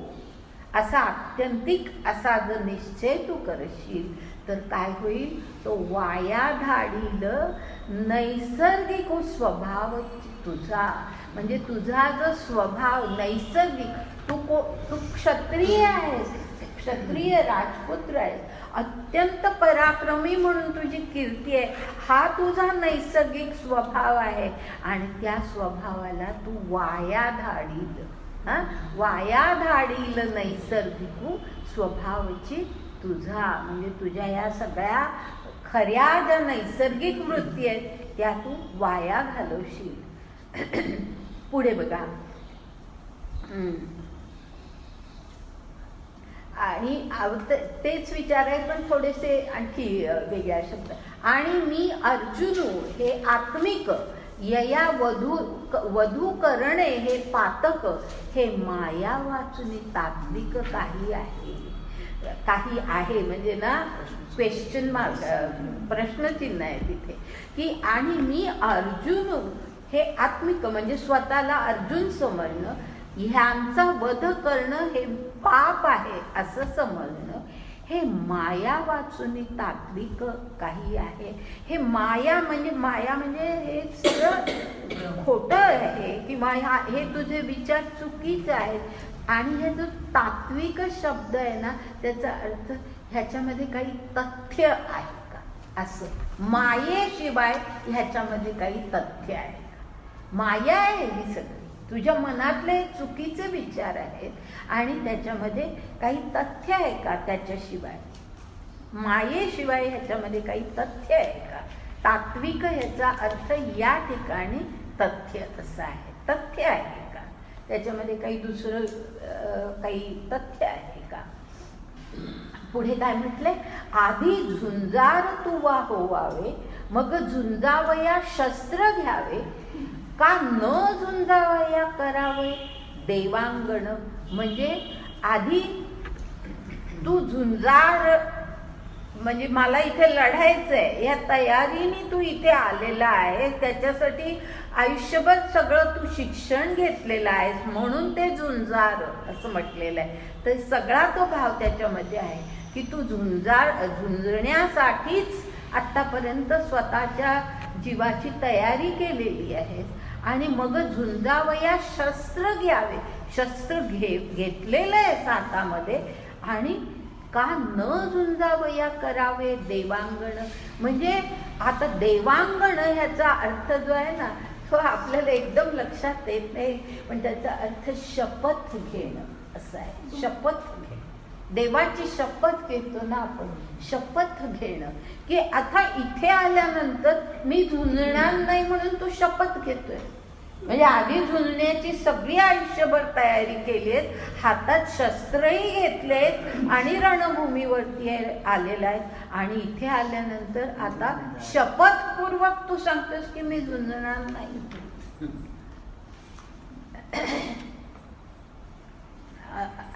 असा आत्यंतिक असा जर निश्चय तू करशील तर काय होईल, तो वाया धाडील नैसर्गिक स्वभाव तुझा, म्हणजे तुझा जो स्वभाव नैसर्गिक, तू क्षत्रिय आहेस, क्षत्रिय राजपुत्र आहेस, अत्यंत पराक्रमी म्हणून तुझी कीर्ती आहे, हा तुझा नैसर्गिक स्वभाव आहे. आणि त्या स्वभावाला तू वाया धाडील, वाया धाडील नैसर्गिक स्वभावाची तुझा, म्हणजे तुझ्या या सगळ्या खऱ्या ज्या नैसर्गिक वृत्ती आहेत त्या तू वाया घालवशील. पुढे बघा, आणि तेच विचार आहे पण थोडेसे आणखी वेगळ्या शब्द. आणि मी अर्जुनू, हे आत्मिक, यया वधू करणे हे पातक, हे माया वाचुनी तात्विक काही आहे, म्हणजे ना क्वेश्चन मार्क, प्रश्नचिन्ह आहे तिथे, की आणि मी अर्जुन, हे आत्मिक म्हणजे स्वतःला अर्जुन समजणं, ह्यांचा वध करणं हे पाप आहे असं समजणं, हे माया वाचून तात्विक काही आहे. हे माया म्हणजे हे सगळं खोटं आहे किंवा हे तुझे विचार चुकीचे आहेत. आणि हे जो तात्विक शब्द आहे ना, त्याचा अर्थ ह्याच्यामध्ये काही तथ्य आहे का, असं मायेशिवाय ह्याच्यामध्ये काही तथ्य आहे का. माया आहे ही सगळी, तुझ्या मनातले चुकीचे विचार आहेत आणि त्याच्यामध्ये काही तथ्य आहे का, त्याच्याशिवाय मायेशिवाय ह्याच्यामध्ये काही तथ्य आहे का. तात्विक ह्याचा अर्थ या ठिकाणी तथ्य असा आहे, तथ्य आहे का, त्याच्यामध्ये काही दुसरं काही तथ्य आहे का. पुढे काय म्हटलंय, आधी झुंजार तुवा होवावे, मग झुंजावया शस्त्र घ्यावे, का न झुंजावया करावे देवांगण. म्हणजे आधी तू झुंजार, म्हणजे मला इथे लढायचंय या तयारीने तू इथे आलेला आहे, त्याच्यासाठी आयुष्यभर सगळं तू शिक्षण घेतलेलं आहेस म्हणून ते झुंजार असं म्हटलेलं आहे. तर सगळा तो भाव त्याच्यामध्ये आहे की तू झुंजण्यासाठीच आतापर्यंत स्वतःच्या जीवाची तयारी केलेली आहे. आणि मग झुंजावया शस्त्र घ्यावे, शस्त्र घेतलेलं आहे हातामध्ये, आणि का न झुंजावया करावे देवांगण. म्हणजे आता देवांगण ह्याचा अर्थ जो आहे ना, तो आपल्याला एकदम लक्षात येत नाही, पण त्याचा अर्थ शपथ घेणं असा आहे. शपथ घेणं, देवाची शपथ घेतो ना आपण, शपथ घेणं की आता इथे आल्यानंतर मी झुंजणार नाही म्हणून तू शपथ घेतोय. म्हणजे आधी झुंजण्याची सगळी आयुष्यभर तयारी केली आहे, हातात शस्त्रही घेतलेत आणि रणभूमीवरती आलेला आहे, आणि इथे आल्यानंतर आता शपथपूर्वक तू सांगतोस की मी झुंजणार नाही.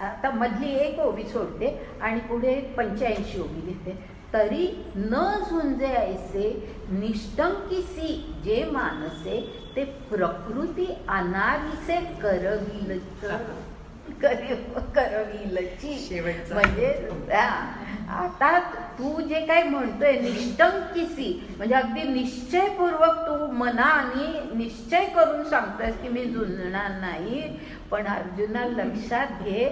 आता मधली एक ओवी सोडते आणि पुढे 85 ओवी घेते. तरी न झुंजे ऐसे निष्टंकीसी जे मानसे ते प्रकृती अनाविसे करविलची. म्हणजे आता तू जे काही म्हणतोय निष्टंकीसी म्हणजे अगदी निश्चयपूर्वक तू मनाने निश्चय करून सांगतोय की मी झुंजणार नाही. पण अर्जुना लक्षात घे,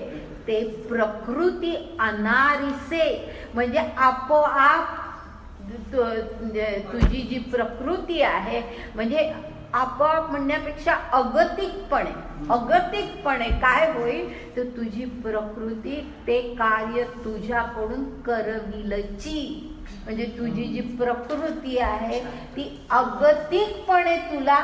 ते प्रकृती अनारिसे म्हणजे आपोआप तुझी जी प्रकृती आहे म्हणजे आपोआप म्हणण्यापेक्षा अगतिकपणे काय होईल तर तुझी प्रकृती ते कार्य तुझ्याकडून करविलची. म्हणजे तुझी जी प्रकृती आहे ती अगतिकपणे तुला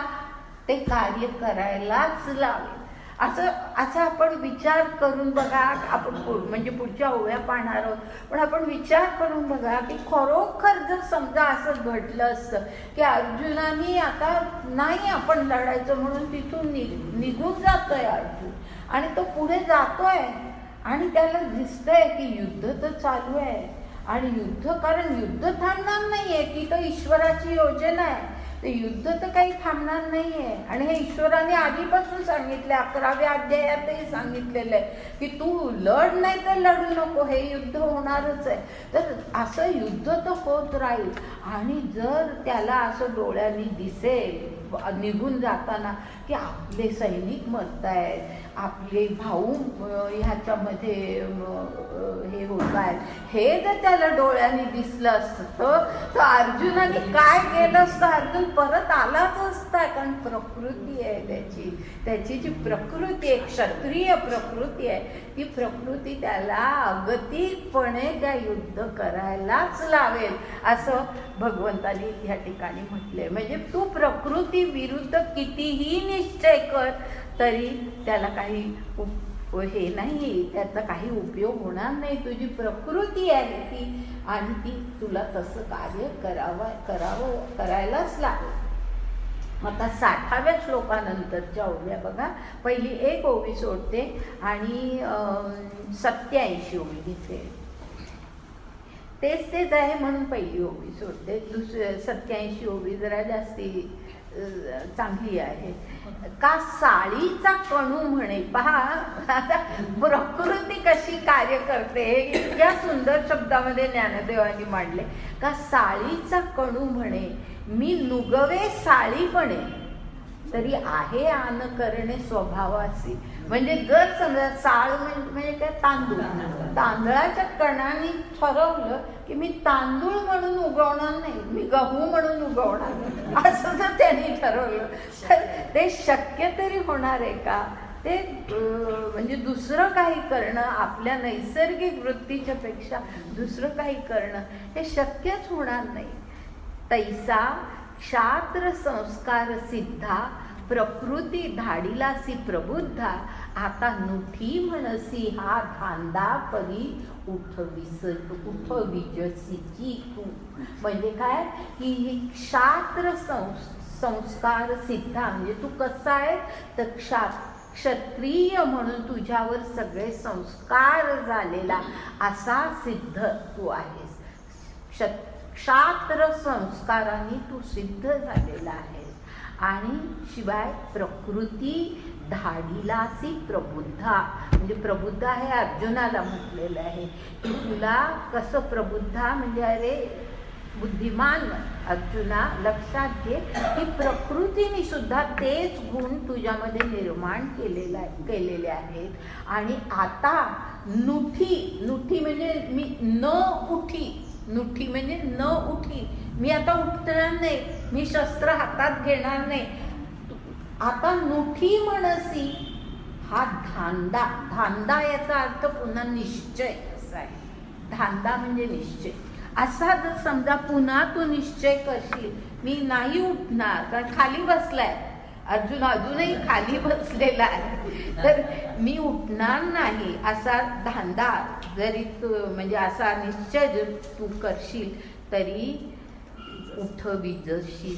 ते कार्य करायलाच लावेल. असं आपण विचार करून बघा. आपण म्हणजे पुढच्या ओव्या पाहणार आहोत, पण आपण विचार करून बघा की खरोखर जर समजा असं घडलं असतं की अर्जुनाने आता नाही आपण लढायचं म्हणून तिथून निघून जातोय अर्जुन आणि तो पुढे जातोय आणि त्याला दिसतंय की युद्ध तर चालू आहे आणि कारण युद्ध थांबणार नाहीये, ती तर ईश्वराची योजना आहे. ते युद्ध तर काही थांबणार नाहीये आणि हे ईश्वराने आधीपासून सांगितले, 11व्या अध्यायातही सांगितलेलं आहे की तू लढ नाही तर लढू नको, हे युद्ध होणारच आहे. तर असं युद्ध तर होत राहील. आणि जर त्याला असं डोळ्यांनी दिसेल निघून जाताना की आपले सैनिक मरतायत, आपले भाऊ ह्याच्यामध्ये हे होत आहेत, हे जर त्याला डोळ्यांनी दिसलं असतं तर अर्जुनाने काय केलं असतं? अर्जुन परत आलाच असता. कारण प्रकृती आहे त्याची जी प्रकृती आहे, क्षत्रिय प्रकृती आहे, ती प्रकृती त्याला अगतिकपणे त्या युद्ध करायलाच लावेल असं भगवंतानी ह्या ठिकाणी म्हटलंय. म्हणजे तू प्रकृती विरुद्ध कितीही निश्चय कर तरी त्याला काही हे नाही, त्याचा काही उपयोग होणार नाही. तुझी प्रकृती आहे ती आणि ती तुला तसं कार्य करायलाच लागेल. आता 60व्या श्लोकानंतरच्या ओव्या बघा. पहिली एक ओवी सोडते आणि 87 ओवी घेते. तेच आहे म्हणून पहिली ओवी सोडते. 87 ओवी जरा जास्ती चांगली आहे. का साळीचा कणू म्हणे. पहा आता प्रकृती कशी कार्य करते हे इतक्या सुंदर शब्दामध्ये ज्ञानदेवांनी मांडले. का साळीचा कणू म्हणे मी नुगवे साळीपणे तरी आहे आन करणे स्वभावासी. म्हणजे जर समजा साळ म्हणजे काय तांदूळ, तांदळाच्या कणाने ठरवलं की मी तांदूळ म्हणून उगवणार नाही, मी गहू म्हणून उगवणार, असं जर त्यांनी ठरवलं तर ते शक्य तरी होणार आहे का? ते म्हणजे दुसरं काही करणं, आपल्या नैसर्गिक वृत्तीच्या पेक्षा दुसरं काही करणं हे शक्यच होणार नाही. तैसा क्षात्र संस्कार सिद्धा प्रकृती धाडिलासी प्रबुद्धा आता नुठी म्हणसी हा धांदा परी उठविजसीची तू. म्हणजे काय की क्षात्र संस्कार सिद्धा म्हणजे तू कसा आहे तर क्षत्रिय म्हणून तुझ्यावर सगळे संस्कार झालेला असा सिद्ध तू आहेस. क्षात्र संस्काराने तू सिद्ध झालेला आहेस. आणि शिवाय प्रकृती धाडिलासी प्रबुद्धा म्हणजे प्रबुद्धा हे अर्जुनाला म्हटलेलं आहे की तुला कसं प्रबुद्धा म्हणजे अरे बुद्धिमान अर्जुना लक्षात घे की प्रकृतीने सुद्धा तेच गुण तुझ्यामध्ये निर्माण केलेले आहेत. आणि आता नुठी म्हणजे मी न उठी, नुठी म्हणजे न उठी, मी आता उठणार नाही, मी शस्त्र हातात घेणार नाही. आता नुठी म्हणसी हा धांदा. धांदा याचा अर्थ पुन्हा निश्चय असा आहे. धांदा म्हणजे निश्चय. असा जर समजा पुन्हा तू निश्चय करशील मी नाही उठणार, कारण खाली बसलाय अर्जुन, अजूनही खाली बसलेला आहे, तर मी उठणार नाही असा धांदा जरी तू म्हणजे असा निश्चय जर तू करशील तरी उठविजशी,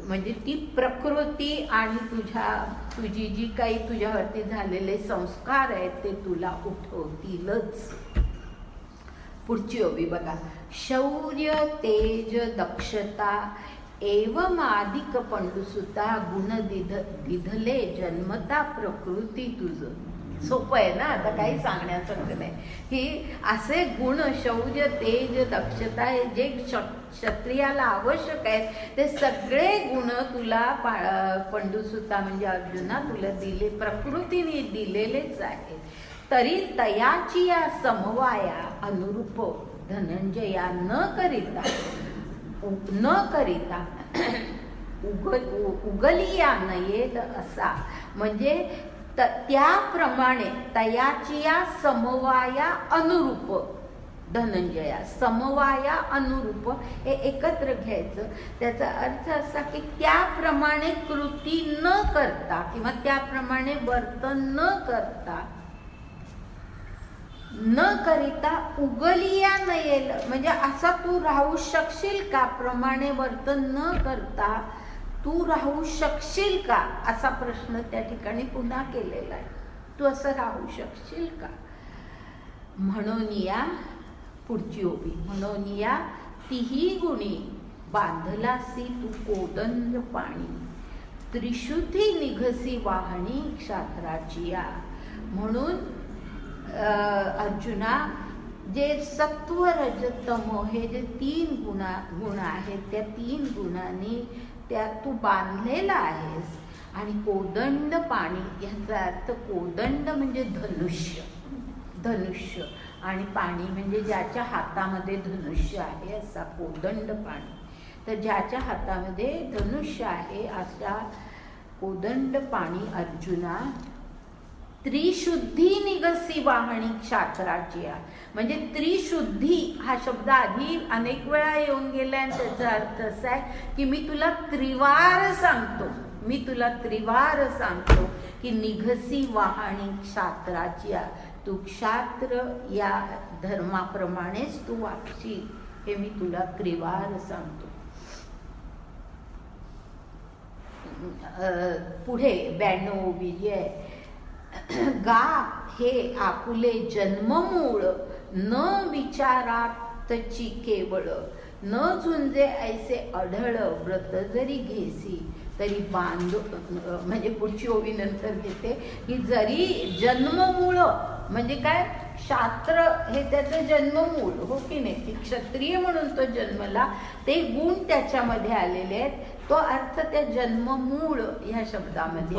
म्हणजे ती प्रकृती आणि तुझी जी काही तुझ्यावरती झालेले संस्कार आहेत ते तुला उठवतीलच. पुढची ओवी बघा. शौर्य तेज दक्षता एवमादिक पंडुसुता गुण दिधले जन्मता प्रकृती तुझ. सोपं आहे ना, आता काही सांगण्यासारखं नाही. ही असे गुण शौर्य तेज दक्षता हे जे क्षत्रियाला आवश्यक आहेत ते सगळे गुण तुला पंडुसुता म्हणजे अर्जुना तुला दिले, प्रकृतीने दिलेलेच आहेत. तरी तयाची या समवाया अनुरूप धनंजया न करिता उगलिया नयेद असा, म्हणजे त्याप्रमाणे तयाची या समवाया अनुरूप धनंजया, समवाया अनुरूप हे एकत्र घ्यायचं. त्याचा अर्थ असा की त्याप्रमाणे कृती न करता किंवा त्याप्रमाणे वर्तन न करिता उगलिया नयेल, म्हणजे असा तू राहू शकशील का? प्रमाणे वर्तन न करता तू राहू शकशील का, असा प्रश्न त्या ठिकाणी पुन्हा केलेला आहे. तू असं राहू शकशील का? म्हणून या पुढची ओवी. म्हणून या तिही गुणी बांधलासी तू कोदंड पाणी, त्रिशुद्धी निघसी वाहणी क्षात्राची या. म्हणून अर्जुना, जे सत्व रज तम हे जे गुण आहेत त्या 3 गुणांनी त्या तू बांधलेला आहेस. आणि कोदंड पाणी, याचा अर्थ कोदंड म्हणजे धनुष्य आणि पाणी म्हणजे ज्याच्या हातामध्ये धनुष्य आहे असा कोदंड पाणी. तर ज्याच्या हातामध्ये धनुष्य आहे अशा कोदंड पाणी अर्जुना, त्रिशुद्धी निगसी वाहणी क्षात्राची, म्हणजे त्रिशुद्धी हा शब्द आधी अनेक वेळा येऊन गेला आणि त्याचा अर्थ असा आहे की मी तुला त्रिवार सांगतो की निघसी वाहणी क्षात्राची, तू क्षात्र या धर्माप्रमाणेच तू वागशील हे मी तुला त्रिवार सांगतो. पुढे 92 विजय. गा हे आपुले जन्ममूळ न विचारातची केवळ, न झुंजे ऐसे अढळ व्रत जरी घेसी तरी म्हणजे पुढची ओवी नंतर घेते की जरी जन्ममूळ म्हणजे काय, शास्त्र हे त्याचं जन्ममूळ हो की नाही, की क्षत्रिय म्हणून तो जन्मला, ते गुण त्याच्यामध्ये आलेले आहेत. तो अर्थ त्या जन्ममूळ ह्या शब्दामध्ये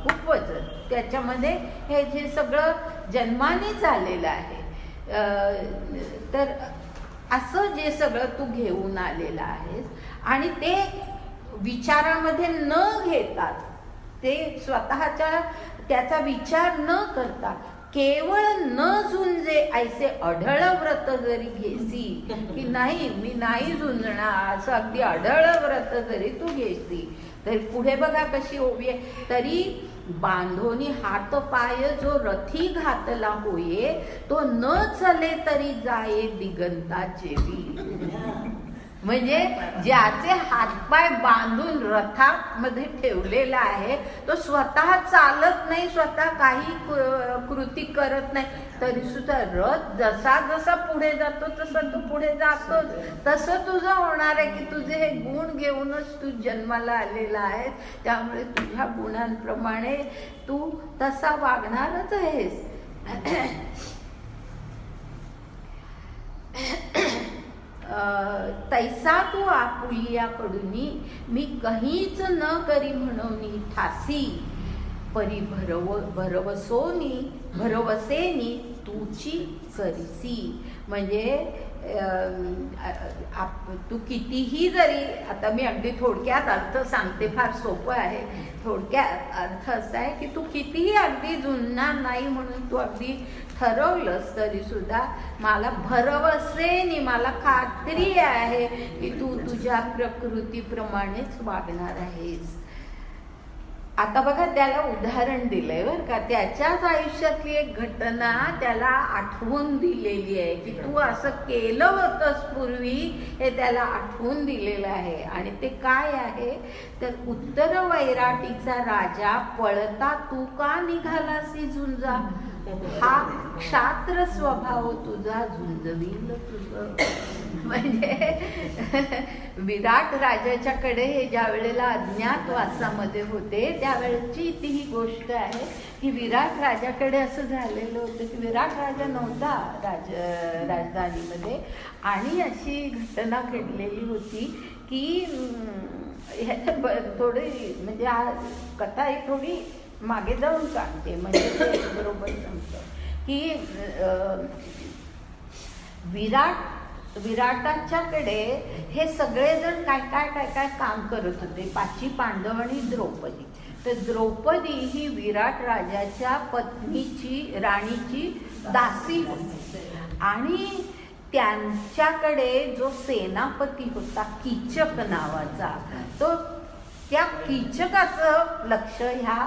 उपवचन त्याच्यामध्ये हे जे सगळं जन्माने झालेलं आहे. तर असं जे सगळं तू घेऊन आलेलं आहेस आणि ते विचारामध्ये न घेतात, ते स्वतःच्या त्याचा विचार न करता केवळ न झुंजे ऐसे अढळ व्रत जरी घेसी, की नाही मी नाही झुंजणार असं अगदी अढळ व्रत जरी तू घेसी. तर पुढे बघा कशी ओवी आहे. तरी बांधोनी हात पाय जो रथी घातला होये, तो न चले तरी जाये दिगंताचे वी. म्हणजे ज्याचे हातपाय बांधून रथामध्ये ठेवलेला आहे तो स्वतः चालत नाही, स्वतः काही कृती करत नाही, तरी सुद्धा रथ जसा जसा पुढे जातो तसा तू पुढे जातो. तसं तुझं होणार आहे की तुझे हे गुण घेऊनच तू जन्माला आलेला आहे, त्यामुळे तुझ्या गुणांप्रमाणे तू तसा वागणारच आहेस. तैसा तू आपुलियाकडूनी मी कहीच न करी म्हणून ठासी, परी भरवसेनी तुची करीसी. म्हणजे तू कितीही जरी, आता मी अगदी थोडक्यात अर्थ सांगते, फार सोपं आहे. थोडक्यात अर्थ असा आहे की तू कितीही अगदी जुळणार नाही म्हणून तू अगदी ठरवलंस तरी सुद्धा मला भरवसेनी, मला खात्री आहे की तू तुझ्या प्रकृतीप्रमाणेच वागणार आहेस. आता बघा त्याला उदाहरण दिलंय बरं का, त्याच्याच आयुष्यातली एक घटना त्याला आठवून दिलेली आहे की तू असं केलं होतंस पूर्वी, हे त्याला आठवून दिलेलं आहे. आणि ते काय आहे तर उत्तर वैराटीचा राजा पळता तू का निघालासी झुंजा, हा क्षात्र स्वभाव तुझा झुंजवील तुझं. म्हणजे विराट राजाच्याकडे हे ज्या वेळेला अज्ञातवासामध्ये होते त्यावेळेची ती ही गोष्ट आहे की विराट राजाकडे असं झालेलं होतं की विराट राजा नव्हता राजधानीमध्ये, आणि अशी घटना घडलेली होती की थोडी म्हणजे कथा ही थोडी मागे जाऊन सांगते, म्हणजे ते बरोबर सांगतं की विराटाच्याकडे हे सगळेजण काय काय काय काय काम करत होते, 5 पांडव आणि द्रौपदी. तर द्रौपदी ही विराट राजाच्या पत्नीची, राणीची दासी होती. आणि त्यांच्याकडे जो सेनापती होता कीचक नावाचा, तो त्या कीचकाचं लक्ष ह्या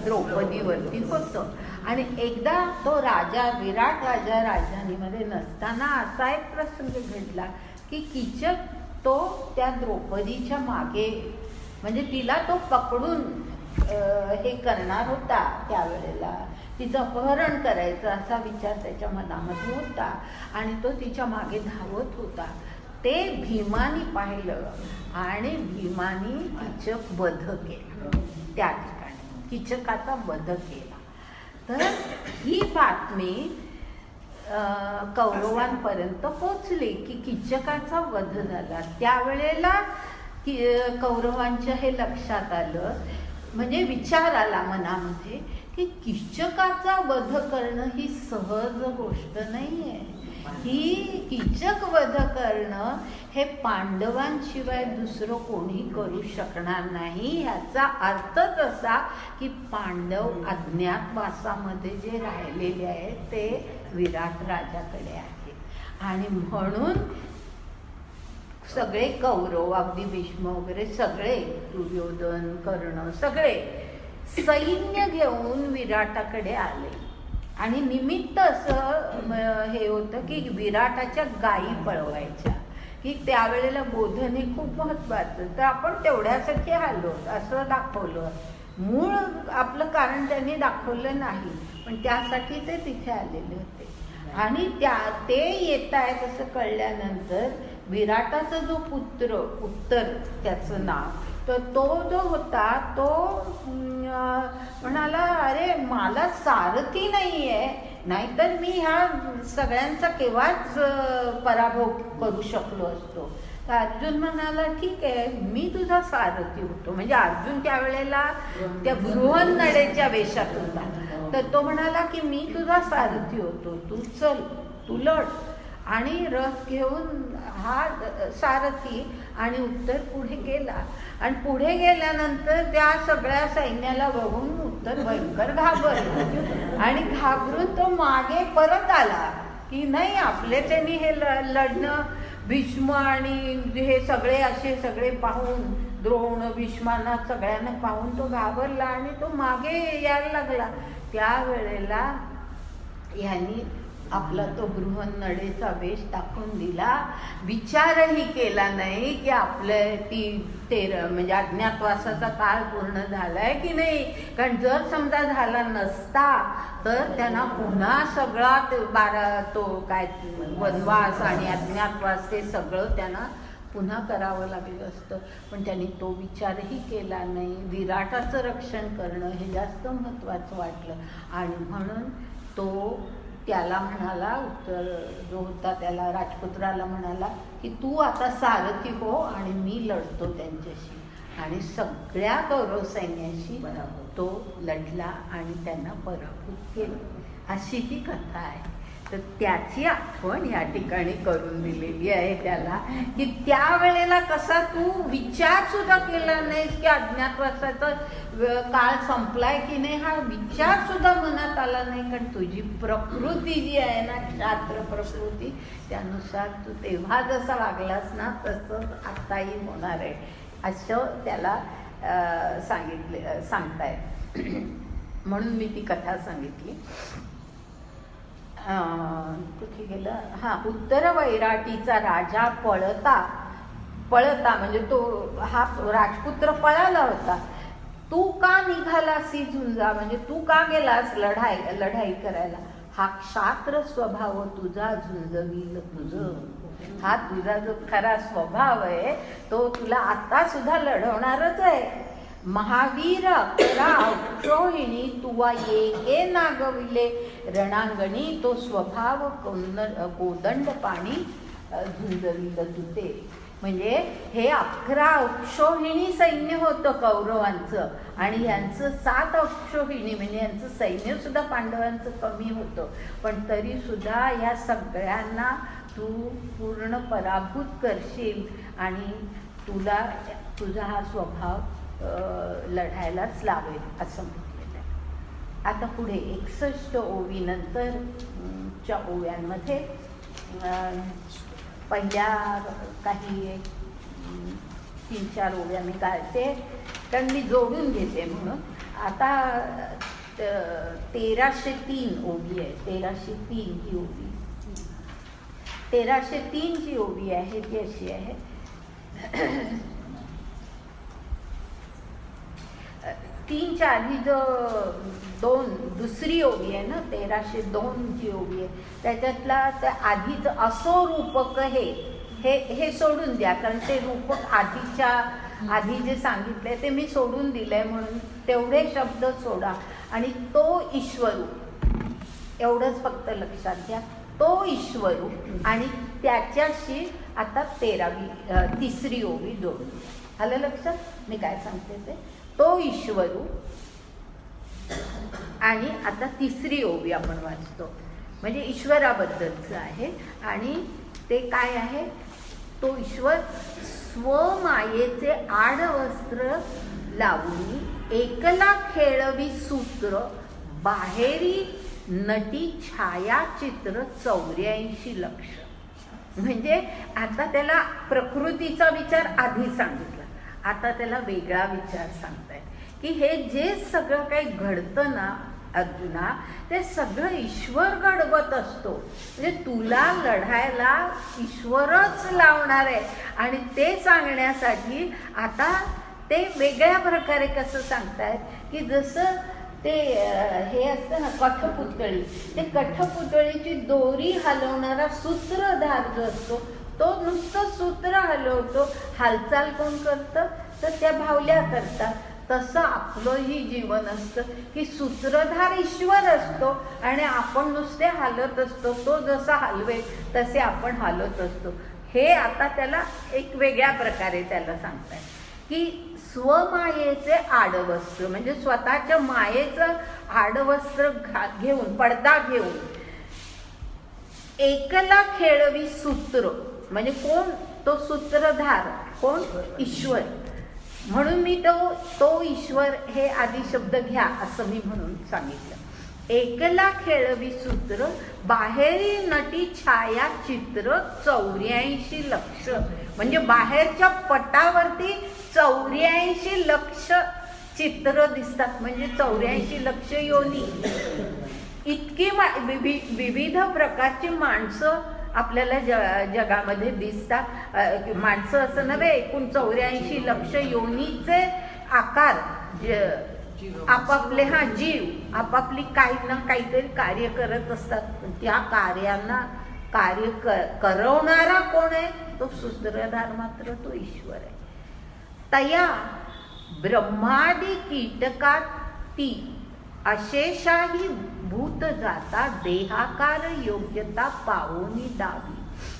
द्रौपदीवरती होतं. आणि एकदा तो राजा, विराट राजा राजधानीमध्ये नसताना असा एक प्रसंग घडला की कीचक तो त्या द्रौपदीच्या मागे, म्हणजे तिला तो पकडून हे करणार होता, त्यावेळेला तिचं अपहरण करायचं असा विचार त्याच्या मनामध्ये होता आणि तो तिच्या मागे धावत होता. ते भीमानी पाहिलं आणि भीमानी कीचक वध केला, त्या ठिकाणी कीचकाचा वध केला. तर ही बातमी कौरवांपर्यंत पोचली की कीचकाचा वध झाला. त्यावेळेला कौरवांच्या हे लक्षात आलं, म्हणजे विचार आला मनामध्ये की कीचकाचा वध करणं ही सहज गोष्ट नाही आहे. ही कीचक वध करणं हे पांडवांशिवाय दुसरं कोणी करू शकणार नाही. ह्याचा अर्थच असा की पांडव अज्ञातवासामध्ये जे राहिलेले आहेत ते विराट राजाकडे आहेत. आणि म्हणून सगळे कौरव, अगदी भीष्म वगैरे सगळे, दुर्योधन, कर्ण, सगळे सैन्य घेऊन विराटाकडे आले. आणि निमित्त असं हे होतं की विराटाच्या गायी पळवायच्या, की त्यावेळेला बोधन हे खूप महत्त्वाचं, तर आपण तेवढ्यासाठी आलो असं दाखवलं. मूळ आपलं कारण त्यांनी दाखवलं नाही, पण त्यासाठी ते तिथे आलेले होते. आणि ते येत आहेत असं कळल्यानंतर विराटाचा जो पुत्र, उत्तर त्याचं नाव, तर तो जो होता तो म्हणाला, अरे मला सारथी नाही आहे, नाहीतर मी ह्या सगळ्यांचा केव्हाच पराभव करू शकलो असतो. तर अर्जुन म्हणाला, ठीक आहे मी तुझा सारथी होतो. म्हणजे अर्जुन त्यावेळेला त्या बृहन्नडेच्या वेशात होता. तर तो म्हणाला की मी तुझा सारथी होतो, तू चल, तू लढ. आणि रथ घेऊन हा सारथी आणि उत्तर पुढे गेला. आणि पुढे गेल्यानंतर त्या सगळ्या सैन्याला बघून उत्तर भयंकर घाबरला आणि घाबरून तो मागे परत आला की नाही, आपल्याच्यानी हे लढणं, भीष्म आणि हे सगळे असे सगळे पाहून, द्रोण, भीष्मांना सगळ्यांना पाहून तो घाबरला आणि तो मागे यायला लागला. त्यावेळेला यांनी आपला तो बृहन्नडेचा वेश टाकून दिला. विचारही केला नाही की आपलं म्हणजे अज्ञातवासाचा काळ पूर्ण झालाय की नाही. कारण जर समजा झाला नसता तर त्यांना पुन्हा सगळा तो काय वनवास आणि अज्ञातवास ते सगळं त्यांना पुन्हा करावं लागलं असतं. पण त्यांनी तो विचारही केला नाही. विराटाचं रक्षण करणं हे जास्त महत्त्वाचं वाटलं. आणि म्हणून तो त्याला म्हणाला, उत्तर जो होता त्याला, राजपुत्राला म्हणाला की तू आता सारथी हो आणि मी लढतो त्यांच्याशी. आणि सगळ्या कौरव सैन्याशी तो लढला आणि त्यांना पराभूत केलं. अशी ती कथा आहे. तर त्याची आठवण या ठिकाणी करून दिलेली आहे त्याला, की त्यावेळेला कसा तू विचार सुद्धा केला नाहीस की अज्ञातवासाचा काळ संपलाय की नाही, हा विचार सुद्धा मनात आला नाही. कारण तुझी प्रकृती जी आहे ना, क्षात्र प्रकृती, त्यानुसार तू तेव्हा जसा वागलास ना तसंच आत्ताही होणार आहे, असं त्याला सांगतायत. म्हणून मी ती कथा सांगितली. कुठे गेलं? हां, उत्तर वैराटीचा राजा पळता म्हणजे तो हा राजपुत्र पळाला होता. तू का निघालासी झुंजा, म्हणजे तू का गेलास लढाई करायला? हा क्षात्र स्वभाव तुझा झुंजवील तुझं. हा तुझा जो खरा स्वभाव आहे तो तुला आता सुद्धा लढवणारच आहे. महावीर अकरा अक्षोहिणी तुवा ये नागविले रणांगणी, तो स्वभाव कोदंड पाणी झुंजविल तुझे. म्हणजे हे 11 अक्षोहिणी सैन्य होतं कौरवांचं, आणि यांचं 7 अक्षोहिणी, म्हणजे यांचं सैन्य सुद्धा पांडवांचं कमी होतं. पण तरी सुद्धा या सगळ्यांना तू पूर्ण पराभूत करशील आणि तुझा हा स्वभाव लढायलाच लावेल असं म्हटलेलं आहे. आता पुढे 61 ओवीनंतरच्या ओव्यांमध्ये पहिल्या काही 3-4 ओव्या मी काढते कारण मी जोडून घेते म्हणून. आता 1303 ओवी आहे. 1303 ही ओवी, 1303 जी ओवी आहे ती अशी आहे. 3-4 ही जो दुसरी ओवी आहे ना, 1302 जी ओवी आहे, त्याच्यातला त्या आधीच असो रूपक हे सोडून द्या, कारण ते रूपक आधी जे सांगितलंय ते मी सोडून दिलंय, म्हणून तेवढे शब्द सोडा आणि तो ईश्वरू एवढंच फक्त लक्षात घ्या. तो ईश्वरू आणि त्याच्याशी आता 3री ओवी जोडून द्या. आलं लक्षात मी काय सांगते ते? तो ईश्वरू आणि आता 3री ओवी आपण वाचतो, म्हणजे ईश्वराबद्दलचं आहे. आणि ते काय आहे? तो ईश्वर स्वमायेचे आडवस्त्र लावून एकला खेळवी सूत्र, बाहेरी नटी छायाचित्र 84 लक्ष. म्हणजे आता त्याला प्रकृतीचा विचार आधी सांगितला, आता त्याला वेगळा विचार सांगताय की हे जे सगळं काही घडतं ना अर्जुना, ते सगळं ईश्वर घडवत असतो. म्हणजे तुला लढायला ईश्वरच लावणार आहे. आणि ते सांगण्यासाठी आता ते वेगळ्या प्रकारे कसं सांगतायत की जसं ते हे असतं ना कठपुतळी, ते कठपुतळीची दोरी हलवणारा सूत्रधार जो असतो तो नुसतं सूत्र हलवतो, हालचाल कोण करतं? तर त्या भावल्या करतात. तसं आपलंही जीवन असतं की सूत्रधार ईश्वर असतो आणि आपण नुसते हालत असतो. तो जसा हलवेल तसे आपण हालत असतो. हे आता त्याला एक वेगळ्या प्रकारे त्याला सांगताय की स्वमायेचे आडवस्त्र, म्हणजे स्वतःच्या मायेचं आडवस्त्र घेऊन, पडदा घेऊन, एकला खेळवी सूत्र, म्हणजे कोण? तो सूत्रधार कोण? ईश्वर. म्हणून मी तो ईश्वर हे आधी शब्द घ्या असं मी म्हणून सांगितलं. एकला खेळवी सूत्र, बाहेरी नटी छायाचित्र 84 लक्ष, म्हणजे बाहेरच्या पटावरती 84 लक्ष चित्र दिसतात, म्हणजे 84 लक्ष योनी. इतकी विविध प्रकारची माणसं आपल्याला जगामध्ये दिसतात. माणसं असं नव्हे, एकूण 84 लक्ष योनीचे आकार, आपापले जीव आपापली काही ना काहीतरी कार्य करत असतात. त्या कार्यांना कार्य करवणारा कोण आहे? तो सूत्रधार मात्र तो ईश्वर आहे. तया ब्रह्मादी कीटकात ती अशेषाही भूत जाता देहाकार योग्यता पावोनी दावी.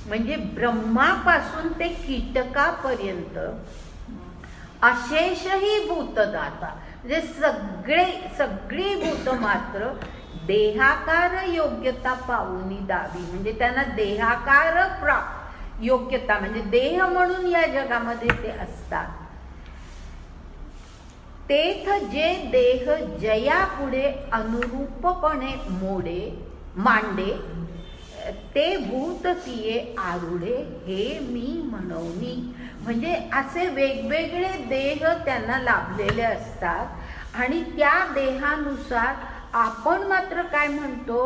म्हणजे ब्रह्मापासून ते कीटकापर्यंत अशेषही भूत जाता, म्हणजे सगळी भूत मात्र देहाकार योग्यता पावोनी दावी, म्हणजे त्यांना देहाकार योग्यता, म्हणजे देह म्हणून या जगामध्ये ते असतात. तेथ जे देह जया पुढे अनुरूपपणे मांडे ते भूत तिये आरुढे हे मी म्हणवनी. म्हणजे असे वेगवेगळे देह त्यांना लाभलेले असतात आणि त्या देहानुसार आपण मात्र काय म्हणतो,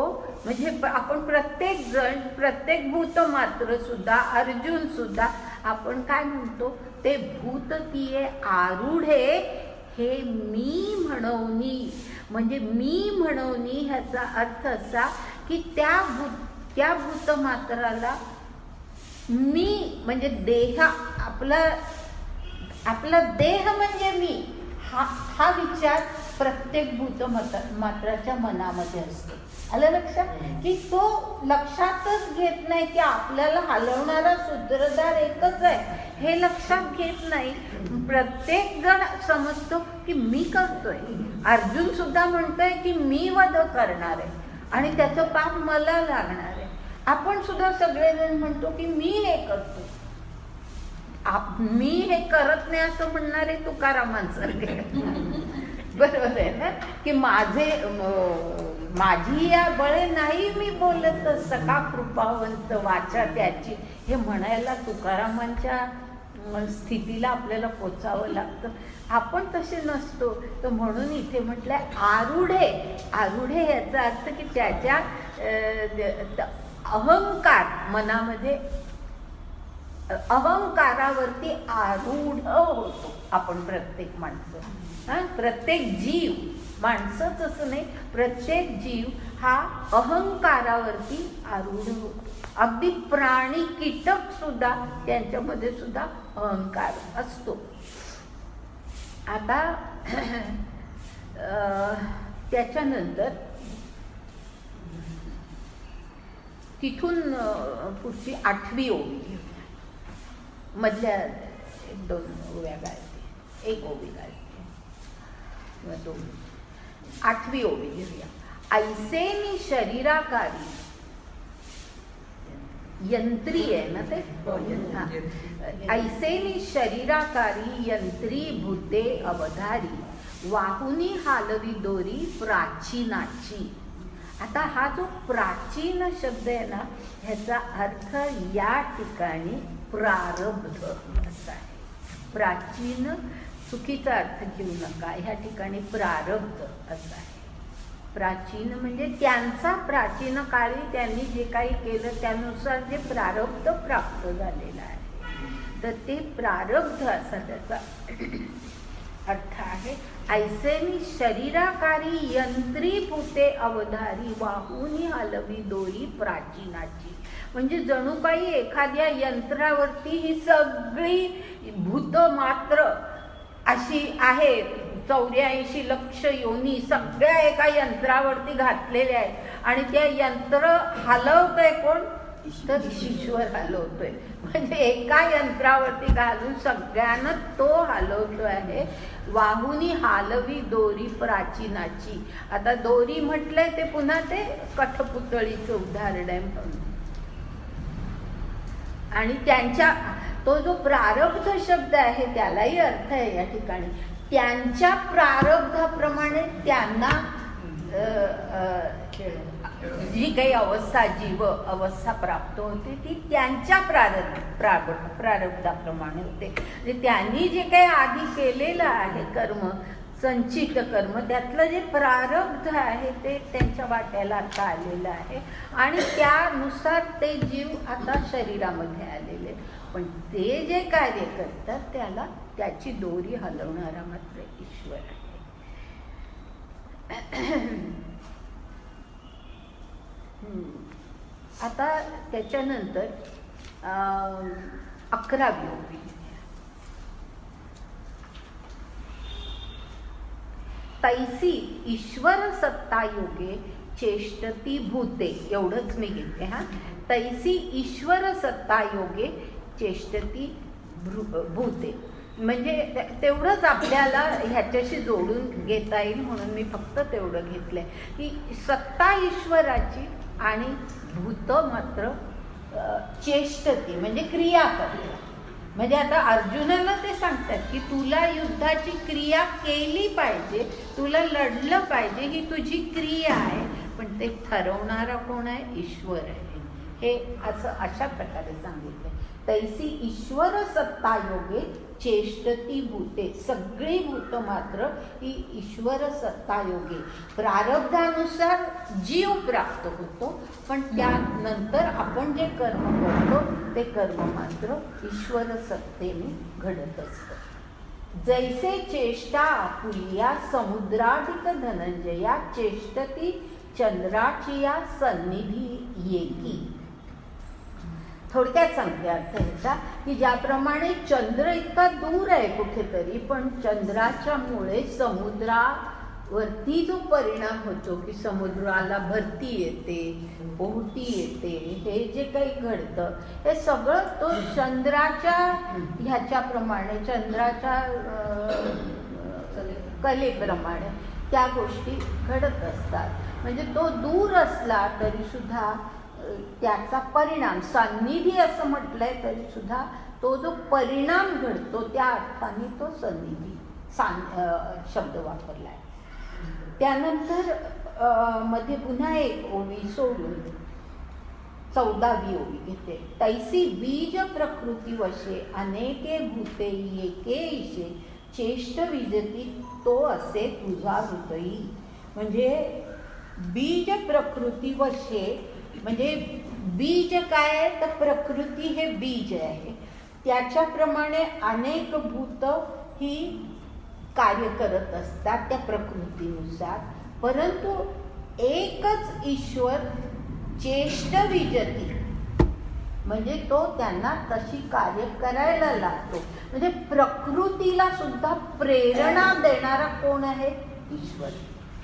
म्हणजे आपण प्रत्येक जण, प्रत्येक भूत मात्र सुद्धा, अर्जुन सुद्धा आपण काय म्हणतो, ते भूत तिये आरुढे हे मी म्हणवनी. म्हणजे मी म्हणवनी ह्याचा अर्थ असा की त्या भूतमात्राला मी म्हणजे देह, आपला देह म्हणजे मी, हा विचार प्रत्येक भूतमात्राच्या मनामध्ये असतो. आलं लक्षात? की तो लक्षातच घेत नाही की आपल्याला हलवणारा सूत्रधार एकच आहे, हे लक्षात घेत नाही. प्रत्येक जण समजतो की मी करतोय. अर्जुन सुद्धा म्हणतोय की मी वध करणार आहे आणि त्याचं पाप मला लागणार आहे. आपण सुद्धा सगळेजण म्हणतो की मी हे करतो. मी हे करत नाही असं म्हणणारे तुकारामांसारखे. बरोबर आहे ना? की माझी या बळे नाही मी बोलत सखा कृपावंत वाचा त्याची, हे म्हणायला तुकारामांच्या स्थितीला आपल्याला पोचावं लागतं. आपण तसे नसतो. तर म्हणून इथे म्हटलंय आरुढे. आरुढे याचा अर्थ की त्याच्या अहंकार, मनामध्ये अहंकारावरती आरूढ होतो आपण प्रत्येक माणसं. प्रत्येक जीव, माणसंच असं नाही, प्रत्येक जीव हा अहंकारावरती आरूढ होतो. अगदी प्राणी, कीटक सुद्धा, त्यांच्यामध्ये सुद्धा अहंकार असतो. आता त्याच्यानंतर तिथून पुढची 8वी ओवी घेऊया. मधल्या 1-2 ओव्या गायते, 1 ओवी गायते किंवा 2. 8वी ओवी घेऊया. ऐसे मी शरीराकारी, यंत्री आहे ना ते, ऐसे मी शरीराकारी यंत्री भूते अवधारी, वाहुनी हालवी दोरी प्राचीनाची. आता हा जो प्राचीन शब्द आहे ना, ह्याचा अर्थ या ठिकाणी प्रारब्ध असा आहे. प्राचीन चुकीचा अर्थ घेऊ नका, ह्या ठिकाणी प्रारब्ध असा आहे. प्राचीन म्हणजे त्यांचा प्राचीन काळी त्यांनी जे काही केलं त्यानुसार जे प्रारब्ध प्राप्त झालेलं आहे, तर ते प्रारब्ध असा त्याचा अर्थ आहे. ऐसे मी शरीराकारी यंत्री भूते अवधारी, वाहुनी हलवी दोरी प्राचीनाची. म्हणजे जणू काही एखाद्या यंत्रावरती ही सगळी भूत मात्र अशी आहेत, 84 लक्ष योनी सगळ्या एका यंत्रावरती घातलेल्या आहेत आणि त्या यंत्र हलवतोय कोण, तर ईश्वर हलवतोय. म्हणजे एका यंत्रावरती घालून सगळ्यांना तो हलवतो आहे. वाहुनी हालवी दोरी प्राचीनाची. आता दोरी म्हटलंय ते पुन्हा ते कठपुतळीचं उदाहरण आहे म्हणून. आणि त्यांच्या तो जो प्रारब्ध शब्द आहे त्यालाही अर्थ आहे या ठिकाणी. त्यांच्या प्रारब्धाप्रमाणे त्यांना जी काही अवस्था, जीव अवस्था प्राप्त होते ती त्यांच्या प्रारब्धाप्रमाणे होते. म्हणजे त्यांनी जे काही आधी केलेलं आहे कर्म, संचित कर्म, त्यातलं जे प्रारब्ध आहे ते त्यांच्या वाट्याला आता आलेलं आहे आणि त्यानुसार ते जीव आता शरीरामध्ये आलेले. पण ते जे कार्य करतात त्याला त्याची दोरी हलवणारा मात्र ईश्वर आहे. आता त्याच्यानंतर 11वी ओवी. तैसी ईश्वर सत्ता योगे चेष्टती भूते. एवढंच मी घेते हा. तैसी ईश्वर सत्ता योगे चेष्टती भूते. म्हणजे तेवढंच आपल्याला ह्याच्याशी जोडून घेता येईल म्हणून मी फक्त तेवढं घेतलंय की सत्ता ईश्वराची आणि भूत मात्र चेष्टती म्हणजे क्रिया करते. म्हणजे आता अर्जुनाला ते सांगतात की तुला युद्धाची क्रिया केली पाहिजे, तुला लढलं पाहिजे, ही तुझी क्रिया आहे. पण ते ठरवणारा कोण आहे? ईश्वर आहे. हे असं अशा प्रकारे सांगितले. तैसी ईश्वर सत्ता योगे चेष्टती भूते. सगळी भूत मात्र ही ईश्वर सत्ता योगे प्रारब्धानुसार जीव प्राप्त होतो, पण त्यानंतर आपण जे कर्म करतो ते कर्म मात्र ईश्वर सत्तेने घडत असतं. जैसे चेष्टा आपुलिया समुद्राधिक धनंजया चेष्टती चंद्राचिया सन्निधी येकी. थोडक्यात सांगते अर्थ ह्याचा की ज्याप्रमाणे चंद्र इतका दूर आहे कुठेतरी, पण चंद्राच्या मुळे समुद्रावरती जो परिणाम होतो की समुद्राला भरती येते, ओहोटी येते, हे जे काही घडतं हे सगळं तो चंद्राच्या ह्याच्याप्रमाणे, चंद्राच्या कलेप्रमाणे त्या गोष्टी घडत असतात. म्हणजे तो दूर असला तरी सुद्धा त्याचा परिणाम, सन्निधी असं म्हटलंय तरी सुद्धा तो जो परिणाम घडतो त्या अर्थाने तो सन्निधी शब्द वापरलाय. त्यानंतर मध्ये पुन्हा एक ओवी सोडून 14वी ओवी घेते. तैसी बीज प्रकृती वशे अनेके भूते येके ईशे चेष्ट विजती तो असे तुझा हृदयी. म्हणजे बीज प्रकृती वशे म्हणजे बीज काय आहे तर प्रकृती हे बीज आहे, त्याच्याप्रमाणे अनेक भूत ही कार्य करत असतात त्या प्रकृतीनुसार, परंतु एकच ईश्वर चेष्ट विजती म्हणजे तो त्यांना तशी कार्य करायला लागतो. म्हणजे प्रकृतीला सुद्धा प्रेरणा देणारा कोण आहे? ईश्वर.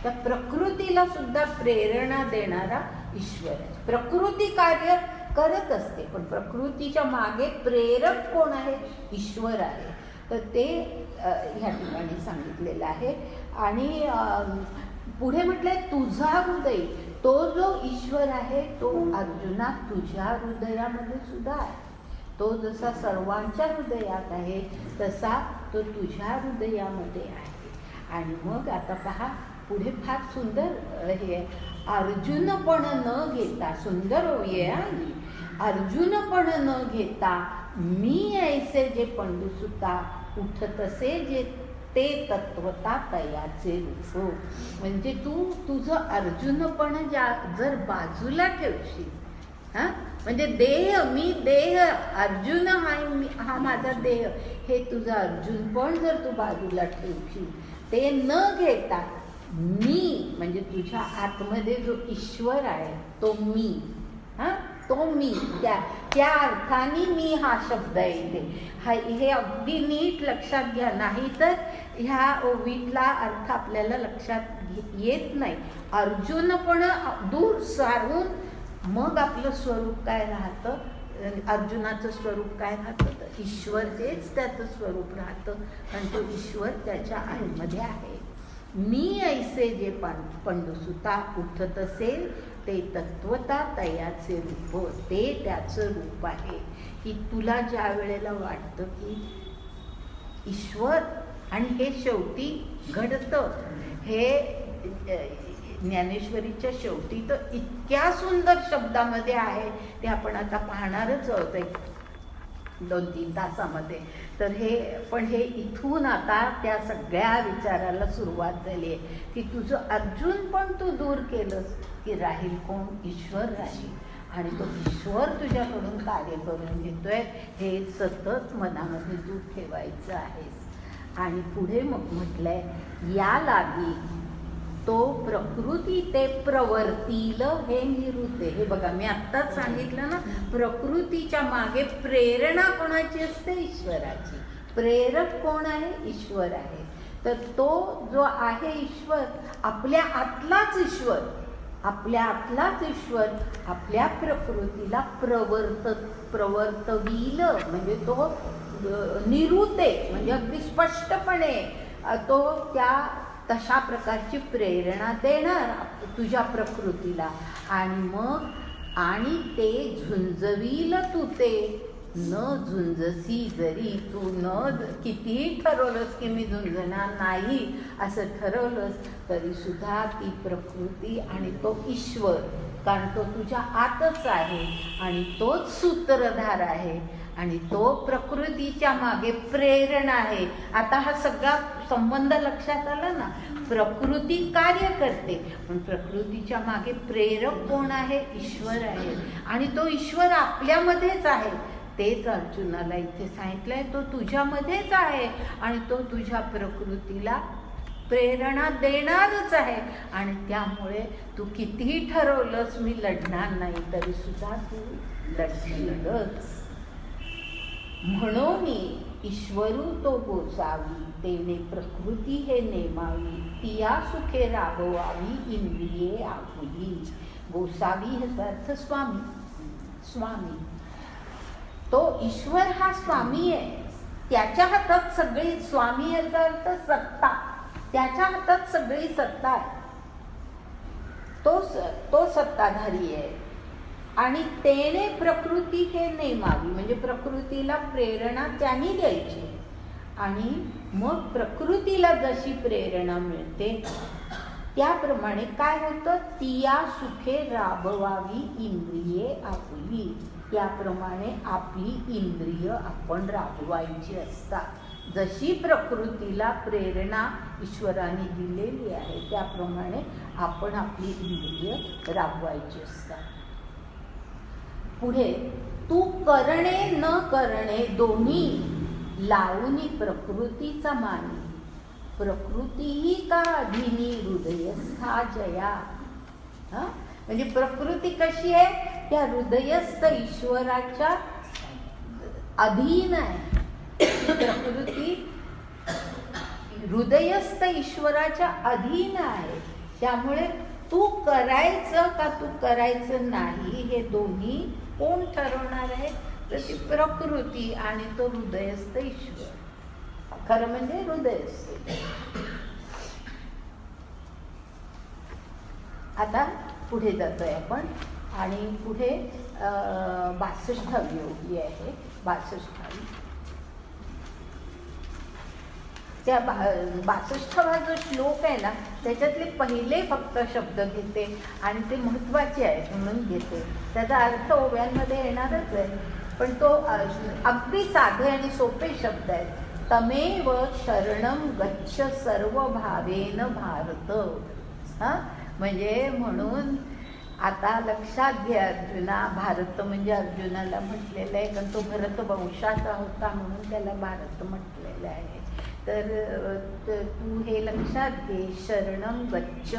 त्या प्रकृतीला सुद्धा प्रेरणा देणारा ईश्वर आहे. प्रकृती कार्य करत असते पण प्रकृतीच्या मागे प्रेरक कोण आहे? ईश्वर आहे. तर ते ह्या ठिकाणी सांगितलेलं आहे. आणि पुढे म्हटलंय तुझा हृदय. तो जो ईश्वर आहे तो अर्जुना तुझ्या हृदयामध्ये सुद्धा आहे. तो जसा सर्वांच्या हृदयात आहे तसा तो तुझ्या हृदयामध्ये आहे. आणि मग आता पहा पुढे फार सुंदर हे अर्जुन पण न घेता, सुंदर होईये आणि अर्जुन न घेता मी ऐसे जे पंडुसुता उठतसे जे ते तत्वता तयाचे रूप. म्हणजे तू तुझं अर्जुनपण जर बाजूला ठेवशील, हां म्हणजे देह, मी देह, अर्जुन हा माझा देह, हे तुझं अर्जुनपण जर तू बाजूला ठेवशील, ते न घेता मी म्हणजे तुझ्या आतमध्ये जो ईश्वर आहे तो मी, हां तो मी, त्या अर्थाने मी हा शब्द येते. हे अगदी नीट लक्षात घ्या, नाही तर ह्या ओवीतला अर्थ आपल्याला लक्षात येत नाही. अर्जुन पण दूर सारून मग आपलं स्वरूप काय राहतं, अर्जुनाचं स्वरूप काय राहतं तर ईश्वर हेच त्याचं स्वरूप राहतं आणि तो ईश्वर त्याच्या आईमध्ये आहे. मी ऐसे जे पंडुसुता उठत असेल ते तत्वता तयाचे रूप, ते त्याचं रूप आहे. की तुला ज्या वेळेला वाटतं की ईश्वर आणि हे शेवटी घडतं, हे ज्ञानेश्वरीच्या शेवटी तर इतक्या सुंदर शब्दामध्ये आहे, ते आपण आता पाहणारच आहोत 2-3 तासामध्ये. तर हे इथून आता त्या सगळ्या विचाराला सुरुवात झाली आहे की तुझं अर्जुन पण तू दूर केलंस की राहील कोण? ईश्वर राहील. आणि तो ईश्वर तुझ्याकडून कार्य करून घेतोय हे सतत मनामध्ये तू ठेवायचं आहेस. आणि पुढे मग म्हटलंय या लागी तो प्रकृती ते प्रवर्तील हे निरुते. हे बघा मी आत्ताच सांगितलं ना, प्रकृतीच्या मागे प्रेरणा कोणाची असते? ईश्वराची. प्रेरक कोण आहे? ईश्वर आहे. तर तो जो आहे ईश्वर, आपल्या आतलाच ईश्वर, आपल्या आतलाच ईश्वर आपल्या प्रकृतीला प्रवर्तवील म्हणजे तो निरुते म्हणजे अगदी स्पष्टपणे तो त्या तशा प्रकारची प्रेरणा देणार तुझ्या प्रकृतीला. आणि मग आणि ते झुंजवील तू ते न झुंजसी जरी तू कितीही ठरवलंस की मी झुंजणार नाही असं ठरवलंस तरी सुद्धा ती प्रकृती आणि तो ईश्वर, कारण तो तुझ्या आतच आहे आणि तोच सूत्रधार आहे आणि तो प्रकृतीच्या मागे प्रेरणा आहे. आता हा सगळा संबंध लक्षात आला ना. प्रकृती कार्य करते पण प्रकृतीच्या मागे प्रेरक कोण आहे? ईश्वर आहे. आणि तो ईश्वर आपल्यामध्येच आहे. तेच अर्जुनाला इथे सांगितलंय, तो तुझ्यामध्येच आहे आणि तो तुझ्या प्रकृतीला प्रेरणा देणारच आहे. आणि त्यामुळे तू कितीही ठरवलंस मी लढणार नाही तरी सुद्धा तू लढशीलच. म्हणून ईश्वरू तो गोसावी तेने प्रकृती हे नेमावी तिया सुखे राबवावी इंद्रिये आपुली. गोसावी ह्याचा अर्थ स्वामी. स्वामी तो ईश्वर हा स्वामी आहे. त्याच्या हातात सगळी, स्वामी याचा अर्थ सत्ता, त्याच्या हातात सगळी सत्ता आहे. तो सत्ताधारी आहे. आणि तेने प्रकृती हे नेमावी म्हणजे प्रकृतीला प्रेरणा त्यांनी द्यायची. आणि मग प्रकृतीला जशी प्रेरणा मिळते त्याप्रमाणे काय होतं? तिया सुखे राबवावी इंद्रिये आपुली. त्याप्रमाणे आपली इंद्रिय आपण राबवायची असतात. जशी प्रकृतीला प्रेरणा ईश्वराने दिलेली आहे त्याप्रमाणे आपण आपली इंद्रिय राबवायची असतात. पुढे तू करणे न करणे दोन्ही लावूनी प्रकृतीचा मानी. प्रकृतीही का अधीनी हृदयस्था जया. म्हणजे प्रकृती कशी आहे? त्या हृदयस्थ ईश्वराच्या अधीन आहे. प्रकृती हृदयस्थ ईश्वराच्या अधीन आहे. त्यामुळे तू करायचं का तू करायचं नाही हे दोन्ही कोण ठरवणार आहे? तर ती प्रकृती आणि तो हृदयस्थ ईश्वर. खरं म्हणजे हृदयस्थ. आता पुढे जातोय आपण आणि पुढे 62वी ओवी आहे. 62वी त्या 62वा जो श्लोक आहे ना त्याच्यातले पहिले फक्त शब्द घेते आणि ते महत्त्वाचे आहेत म्हणून घेते. त्याचा अर्थ ओव्यांमध्ये येणारच आहे पण तो अगदी साधे आणि सोपे शब्द आहेत. तमेव शरणं गच्छ सर्व भावेन भारत. म्हणजे म्हणून आता लक्षात घे अर्जुना, भारत म्हणजे अर्जुनाला म्हटलेलं आहे कारण तो भरत वंशाचा होता म्हणून त्याला भारत म्हटलेलं आहे. तर तू हे लक्षात घे. शरणं गच्छ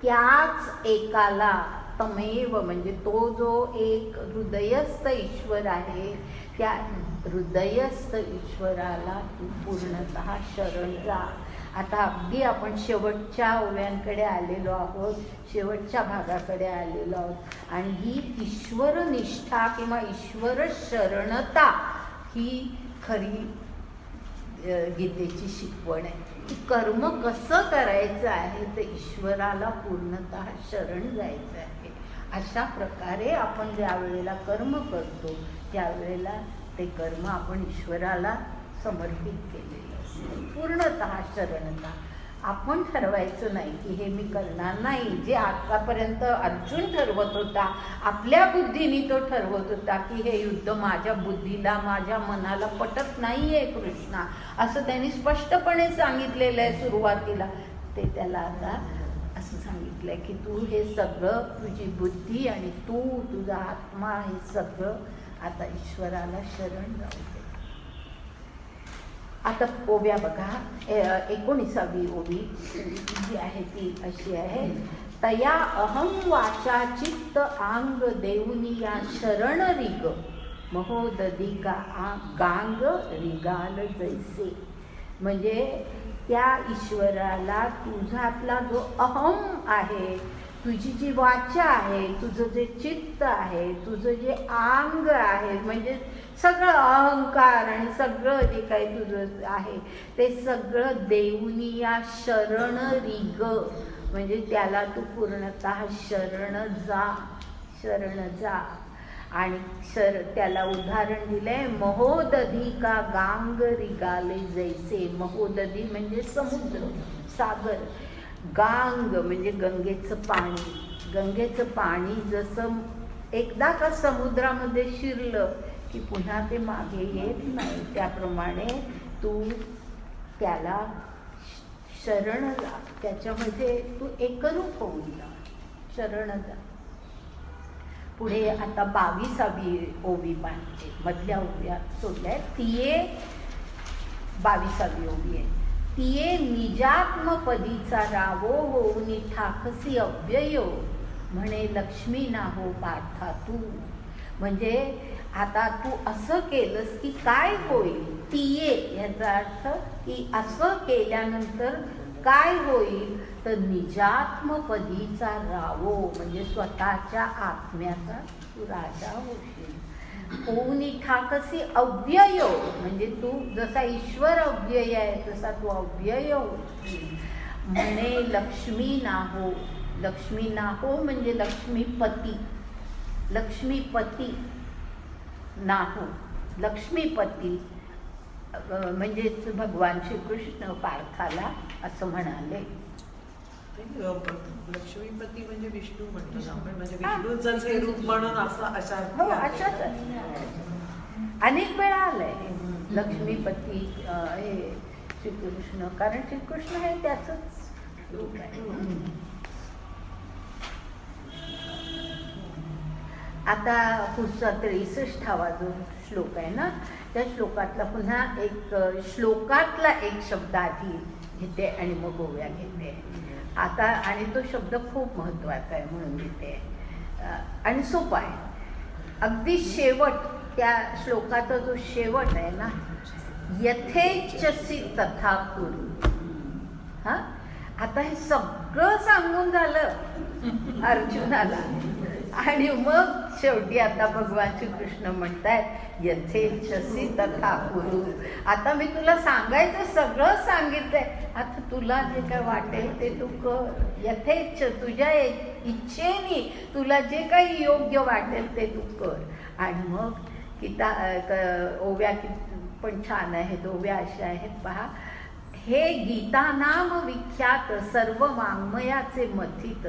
त्याच एकाला, तमेव म्हणजे तो जो एक हृदयस्थ ईश्वर आहे त्या हृदयस्थ ईश्वराला तू पूर्णतः शरण जा. आता अगदी आपण शेवटच्या ओव्यांकडे आलेलो आहोत, शेवटच्या भागाकडे आलेलो आहोत आणि ही ईश्वरनिष्ठा किंवा ईश्वर शरणता ही खरी गीतेची शिकवण आहे की कर्म कसं करायचं आहे तर ईश्वराला पूर्णतः शरण जायचं आहे. अशा प्रकारे आपण ज्या वेळेला कर्म करतो त्यावेळेला ते कर्म आपण ईश्वराला समर्पित केलेलं असतं. पूर्णतः शरणता. आपण ठरवायचं नाही की हे मी करणार नाही. जे आतापर्यंत अर्जुन ठरवत होता, आपल्या बुद्धीने तो ठरवत होता की हे युद्ध माझ्या बुद्धीला माझ्या मनाला पटत नाही आहे कृष्णा, असं त्यांनी स्पष्टपणे सांगितलेलं आहे सुरुवातीला. ते त्याला आता असं सांगितलंय की तू हे सगळं, तुझी बुद्धी आणि तू तुझा आत्मा हे सगळं आता ईश्वराला शरण जाऊ दे. आता ओव्या बघा. 19वी ओवी जी आहे ती अशी आहे. तया अहम वाचा चित्त आंग देऊनी या शरण रिग महोदधिका गांग रिगाल जैसे. म्हणजे त्या ईश्वराला तुझ्यातला जो अहम आहे, तुझी जी वाचा आहे, तुझं जे चित्त आहे, तुझं जे अंग आहे म्हणजे सगळं अहंकार आणि सगळं जे काही तुझं आहे ते सगळं देऊनी या शरण रिग म्हणजे त्याला तू पूर्णतः शरण जा. आणि त्याला उदाहरण दिलंय, महोदधी का गांग रिगाले जैसे. महोदधी म्हणजे समुद्र, सागर. गांग म्हणजे गंगेचं पाणी. गंगेचं पाणी जसं एकदा का समुद्रामध्ये शिरलं की पुन्हा ते मागे येत नाही, त्याप्रमाणे तू त्याला शरण जा, त्याच्यामध्ये तू एकरूप होऊन जा, शरण जा. पुढे आता 22वी ओवी पाहिजे, मधल्या ओव्या सोडल्या, तिये 22वी ओवी आहे. तिये निजात्मपदीचा रावो होऊन ठाकसी अव्ययो, म्हणे लक्ष्मी ना हो पार्था तू. म्हणजे आता तू असं केलंस की काय होईल. तिये याचा अर्थ की असं केल्यानंतर काय होईल, तर निजात्मपदीचा रावो म्हणजे स्वतःच्या आत्म्याचा तू राजा होशील. होऊन ठाकसी अव्ययो म्हणजे तू जसा ईश्वर अव्यय आहे तसा तू अव्यय होशील. म्हणे लक्ष्मी नाहो. लक्ष्मी नाहो म्हणजे लक्ष्मीपती. लक्ष्मीपती नाहो, लक्ष्मीपती म्हणजेच भगवान श्रीकृष्ण पार्थाला असं म्हणाले. लक्ष्मीपती म्हणजे विष्णू म्हणतो आपण, म्हणजे विष्णूचं हे रूप म्हणून असं अशा. हो, अशाच अनेक वेळा आलंय लक्ष्मीपती हे श्रीकृष्ण, कारण श्रीकृष्ण हे त्याचंच रूप आहे. आता पुढचा 63वा जो श्लोक आहे ना, त्या श्लोकातला पुन्हा एक श्लोकातला एक शब्द आधी घेते आणि मग ओव्या घेते आता. आणि तो शब्द खूप महत्त्वाचा आहे म्हणून घेते आणि सोपा आहे. अगदी शेवट त्या श्लोकाचा जो शेवट आहे ना, यथेच्छसी तथा कुरु. हा, आता हे सगळं सांगून झालं अर्जुनाला आणि मग शेवटी आता भगवान श्रीकृष्ण म्हणतायत यथेच्छसी तथा कुरु. आता मी तुला सांगायचं सगळं सांगितलंय, आता तुला जे काय वाटेल ते तू कर. यथेच्छ तुझ्या इच्छेने तुला जे काही योग्य वाटेल ते तू कर. आणि मग ओव्या पण छान आहेत. ओव्या अशा आहेत पहा. हे गीता नाम विख्यात सर्व वाङ्मयाचे मथित,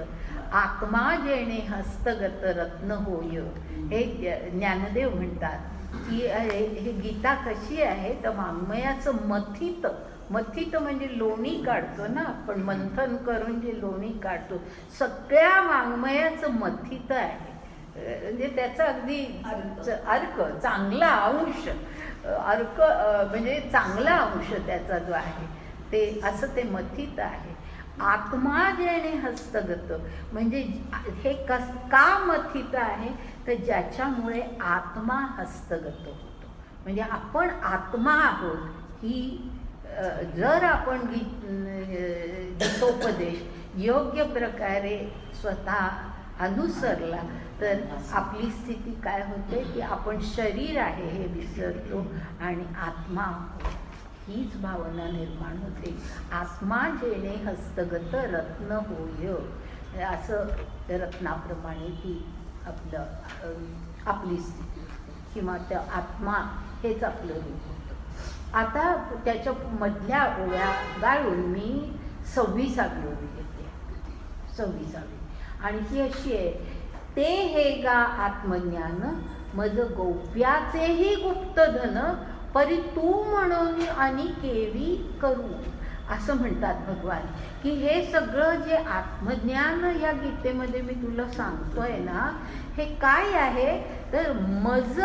आत्मा जेणे हस्तगत रत्न होय. हे ज्ञानदेव म्हणतात की हे गीता कशी आहे तर वाङ्मयाचं मथित. मथित म्हणजे लोणी काढतो ना आपण, मंथन करून जे लोणी काढतो, सगळ्या वाङ्मयाचं मथित आहे. म्हणजे त्याचा अगदी अर्क चांगला अंश, अर्क म्हणजे चांगला अंश त्याचा जो आहे ते असं ते मथित आहे. आत्मा जेणे हस्तगत म्हणजे हे का मथित आहे तर ज्याच्यामुळे आत्मा हस्तगत होतो. म्हणजे आपण आत्मा आहोत ही जर आपण गीतोपदेश योग्य प्रकारे स्वतः अनुसरला तर आपली स्थिती काय होते की आपण शरीर आहे हे विसरतो आणि आत्मा हीच भावना निर्माण होते. आत्मा जेणे हस्तगत रत्न होय, असं रत्नाप्रमाणे ती आपली स्थिती होते किंवा त्या आत्मा हेच आपलं रूप होतं. आता त्याच्या मधल्या ओव्या गाळून मी 26वी ओवी घेते. 26वी आणि ती अशी आहे. ते हे गा आत्मज्ञान मज गौप्याचेही गुप्तधन, परी तू म्हणून आणि केवी करू. असं म्हणतात भगवान की हे सगळं जे आत्मज्ञान या गीतेमध्ये मी तुला सांगतोय ना, हे काय आहे तर मज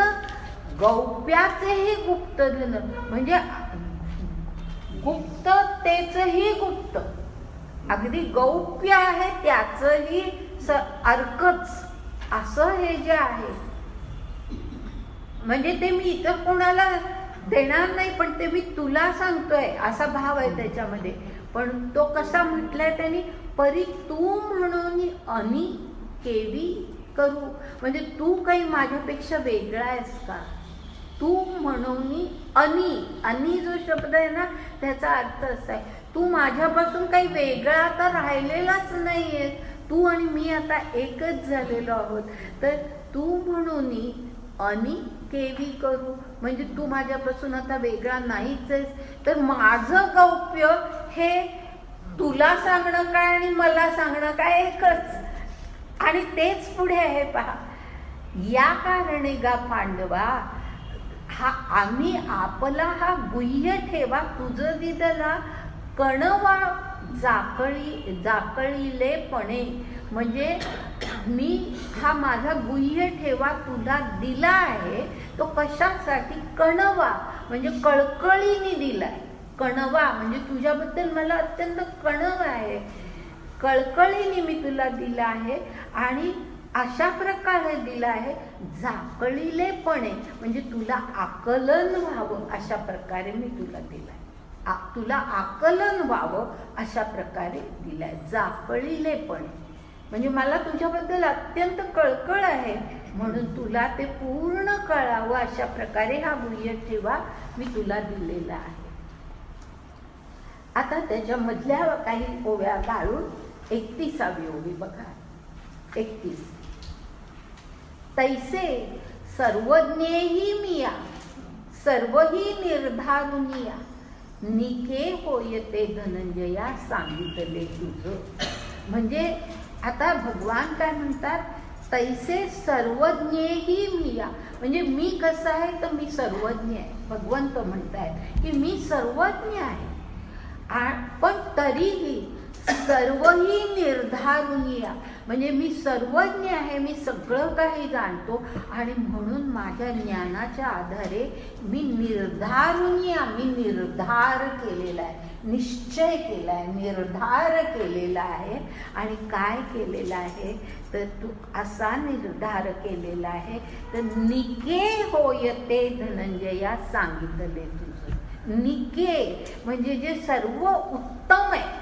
गौप्याचेही गुप्तधन म्हणजे गुप्ततेचंही गुप्त, अगदी गौप्य आहे त्याचंही अर्कच असं हे जे आहे. म्हणजे ते मी इतर कोणाला देणार नाही पण ते मी तुला सांगतोय असा भाव आहे त्याच्यामध्ये. पण तो कसा म्हटलाय त्यांनी, परी तू म्हणून आणि केवी करू. म्हणजे तू काही माझ्यापेक्षा वेगळा आहेस का. तू म्हणून आणि जो शब्द आहे ना त्याचा अर्थ असा आहे तू माझ्यापासून काही वेगळा तर राहिलेलाच नाही आहे, तू आणि मी आता एकच झालेलो आहोत. तर तू म्हणून आणि केवी करू, म्हणजे तू माझ्यापासून आता वेगळा नाहीच आहेस. तर माझं गौप्य हे तुला सांगणं काय आणि मला सांगणं काय एकच. आणि तेच पुढे आहे पहा, या कारणे गा पांडवा हा आम्ही आपला हा गुह्य ठेवा तुझं दिदला कणवा जाकळीलेपणे, म्हणजे मी हा माझा गुह्य ठेवा तुला दिला आहे. तो कशासाठी? कणवा म्हणजे कळकळीने दिलाय. कणवा म्हणजे तुझ्याबद्दल मला अत्यंत कणव आहे, कळकळीने मी तुला दिला आहे. आणि अशा प्रकारे दिला आहे जाकळीलेपणे, म्हणजे तुला आकलन व्हावं अशा प्रकारे मी तुला दिलाय. तुला आकलन व्हावं अशा प्रकारे दिलाय. जाकळीलेपणे म्हणजे मला तुझ्याबद्दल अत्यंत कळकळ आहे, म्हणून तुला ते पूर्ण कळावं अशा प्रकारे हा गुह्य ठेवा मी तुला दिलेला आहे. आता त्याच्यामधल्या काही ओव्या गाळून 31वी ओवी बघा. 31. तैसे सर्वज्ञेही मिया सर्वही निर्धारुनिया निके होयते धनंजया सांगितले तुझं. म्हणजे आता भगवान काय म्हणतात, तैसे सर्वज्ञेही मिया, म्हणजे मी कसं आहे तर मी सर्वज्ञ आहे. भगवंत म्हणतायत की मी सर्वज्ञ आहे, पण तरीही सर्वही निर्धारुनिया, म्हणजे मी सर्वज्ञ आहे, मी सगळं काही जाणतो. आणि म्हणून माझ्या ज्ञानाच्या आधारे मी निर्धारुनिया, मी निर्धार केलेला आहे, निश्चय केला आहे, निर्धार केलेला आहे. आणि काय केलेला आहे तर तू असा निर्धार केलेला आहे तर निके होयते धनंजया सांगितले तुझं. निके म्हणजे जे सर्व उत्तम आहे,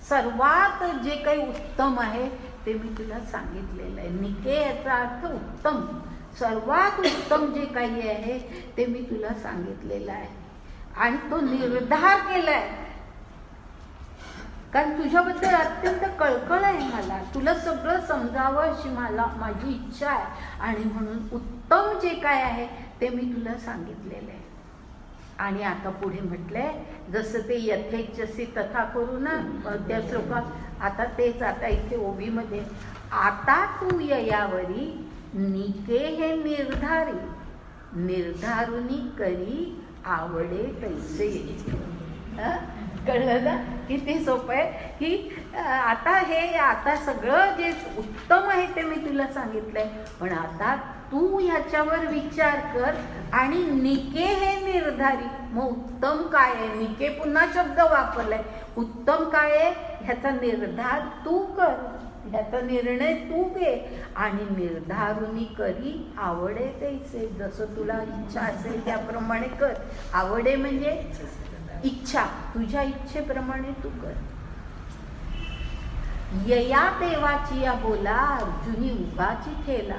सर्वात जे काही उत्तम आहे ते मी तुला सांगितलेलं आहे. निके याचा अर्थ उत्तम, सर्वात उत्तम जे काही आहे ते मी तुला सांगितलेलं आहे. आणि तो निर्धार केलाय, कारण तुझ्याबद्दल अत्यंत कळकळ आहे मला, तुला सगळं समजावं अशी माझी इच्छा आहे. आणि म्हणून उत्तम जे काय आहे ते मी तुला सांगितलेलं आहे. आणि आता पुढे म्हटलंय जसं ते यथेच्छसी तथा करू ना त्या श्लोकात, आता तेच आता इथे ओवीमध्ये, आता तू ययावरी निके हे निर्धारी निर्धारुनी करी आवडे तैसे. कळलं ना किती सोपं आहे की आता सगळं जे उत्तम आहे ते मी तुला सांगितलंय, पण आता तू ह्याच्यावर विचार कर आणि निके हे निर्धारी. मग उत्तम काय आहे? निके पुन्हा शब्द वापरलाय. उत्तम काय आहे ह्याचा निर्धार तू कर, ह्याचा निर्णय तू घे. आणि निर्धारुनी करी आवडे तैसे, जसं तुला इच्छा असेल त्याप्रमाणे कर. आवडे म्हणजे इच्छा, तुझ्या इच्छेप्रमाणे तू कर. यया देवाची या बोला अर्जुनी उगाची ठेला,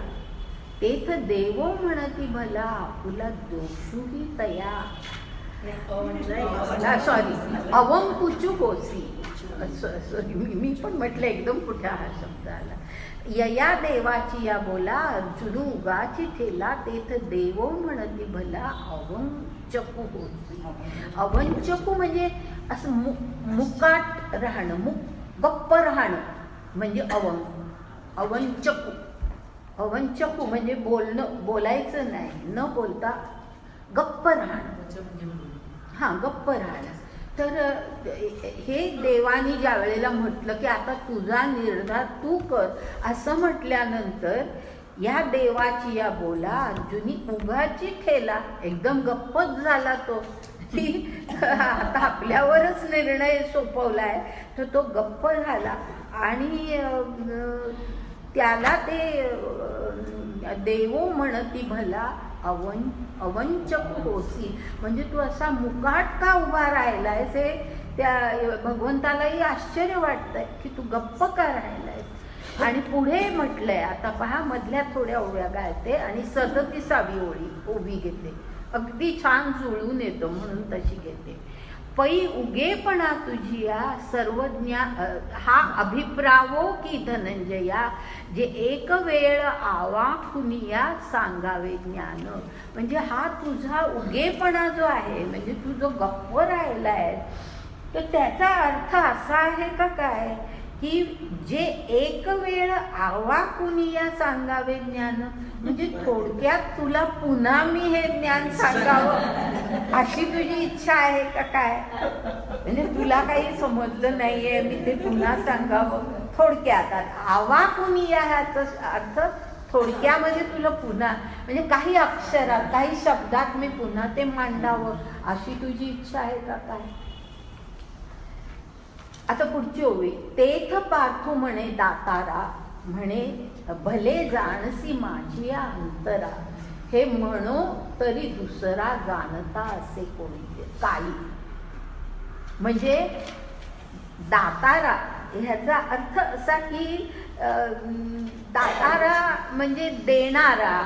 तेथ देव म्हणती भला तुला दोषुही तया. सॉरी अवंकुचू कोसी, मी पण म्हटलं एकदम कुठे हा शब्द आला. यया देवाची या बोला अर्जुन उगाची ठेला, तेथ देव म्हणती भला अवंचकू होसी. अवंचकू म्हणजे असं मुकाट राहणं, गप्प राहणं म्हणजे अवंचकू. अवंचकू म्हणजे बोलायचं नाही, न बोलता गप्प राहणं. हां, गप्प राहणं. तर हे देवानी ज्या वेळेला म्हटलं की आता तुझा निर्धार तू कर, असं म्हटल्यानंतर या देवाची या बोला अर्जुनी उगाची ठेला, एकदम गप्पच झाला तो की आता आपल्यावरच निर्णय सोपवलाय, तर तो गप्प झाला. आणि त्याला ते देवो म्हणती भला अवंचक होसी, म्हणजे तू असा मुकाट का उभा राहिलायस हे त्या भगवंतालाही आश्चर्य वाटतंय की तू गप्प का राहिलायस. आणि पुढे म्हटलंय, आता पहा मधल्या थोड्या ओव्या गायते आणि 37वी ओवी घेते, अगदी छान जुळून येतो म्हणून तशी घेते. पै उगेपणा तुझिया सर्वज्ञा हा अभिप्रावो की धनंजया, जे एक वेळ आवा कुनिया सांगावे ज्ञान. म्हणजे हा तुझा उगेपणा जो आहे, म्हणजे तू जो गप्प राहिला आहे, तर त्याचा अर्थ असा आहे का काय की जे एक वेळ आवा कुनिया सांगावे ज्ञान, म्हणजे थोडक्यात तुला पुन्हा मी हे ज्ञान सांगावं अशी तुझी इच्छा आहे का काय. म्हणजे तुला काही समजलं नाहीये, मी ते पुन्हा सांगावं. थोडक्यात आवा कुनिया ह्याचा अर्थ थोडक्यामध्ये तुला पुन्हा, म्हणजे काही अक्षरात काही शब्दात मी पुन्हा ते मांडावं अशी तुझी इच्छा आहे का काय. आता पुढची ओवी. तेथ पार्थू म्हणे दातारा, म्हणे भले जाणसी माझी अंतरा, हे म्हणो तरी दुसरा जाणता असे कोणी काही. म्हणजे दातारा ह्याचा अर्थ असा की दातारा म्हणजे देणारा,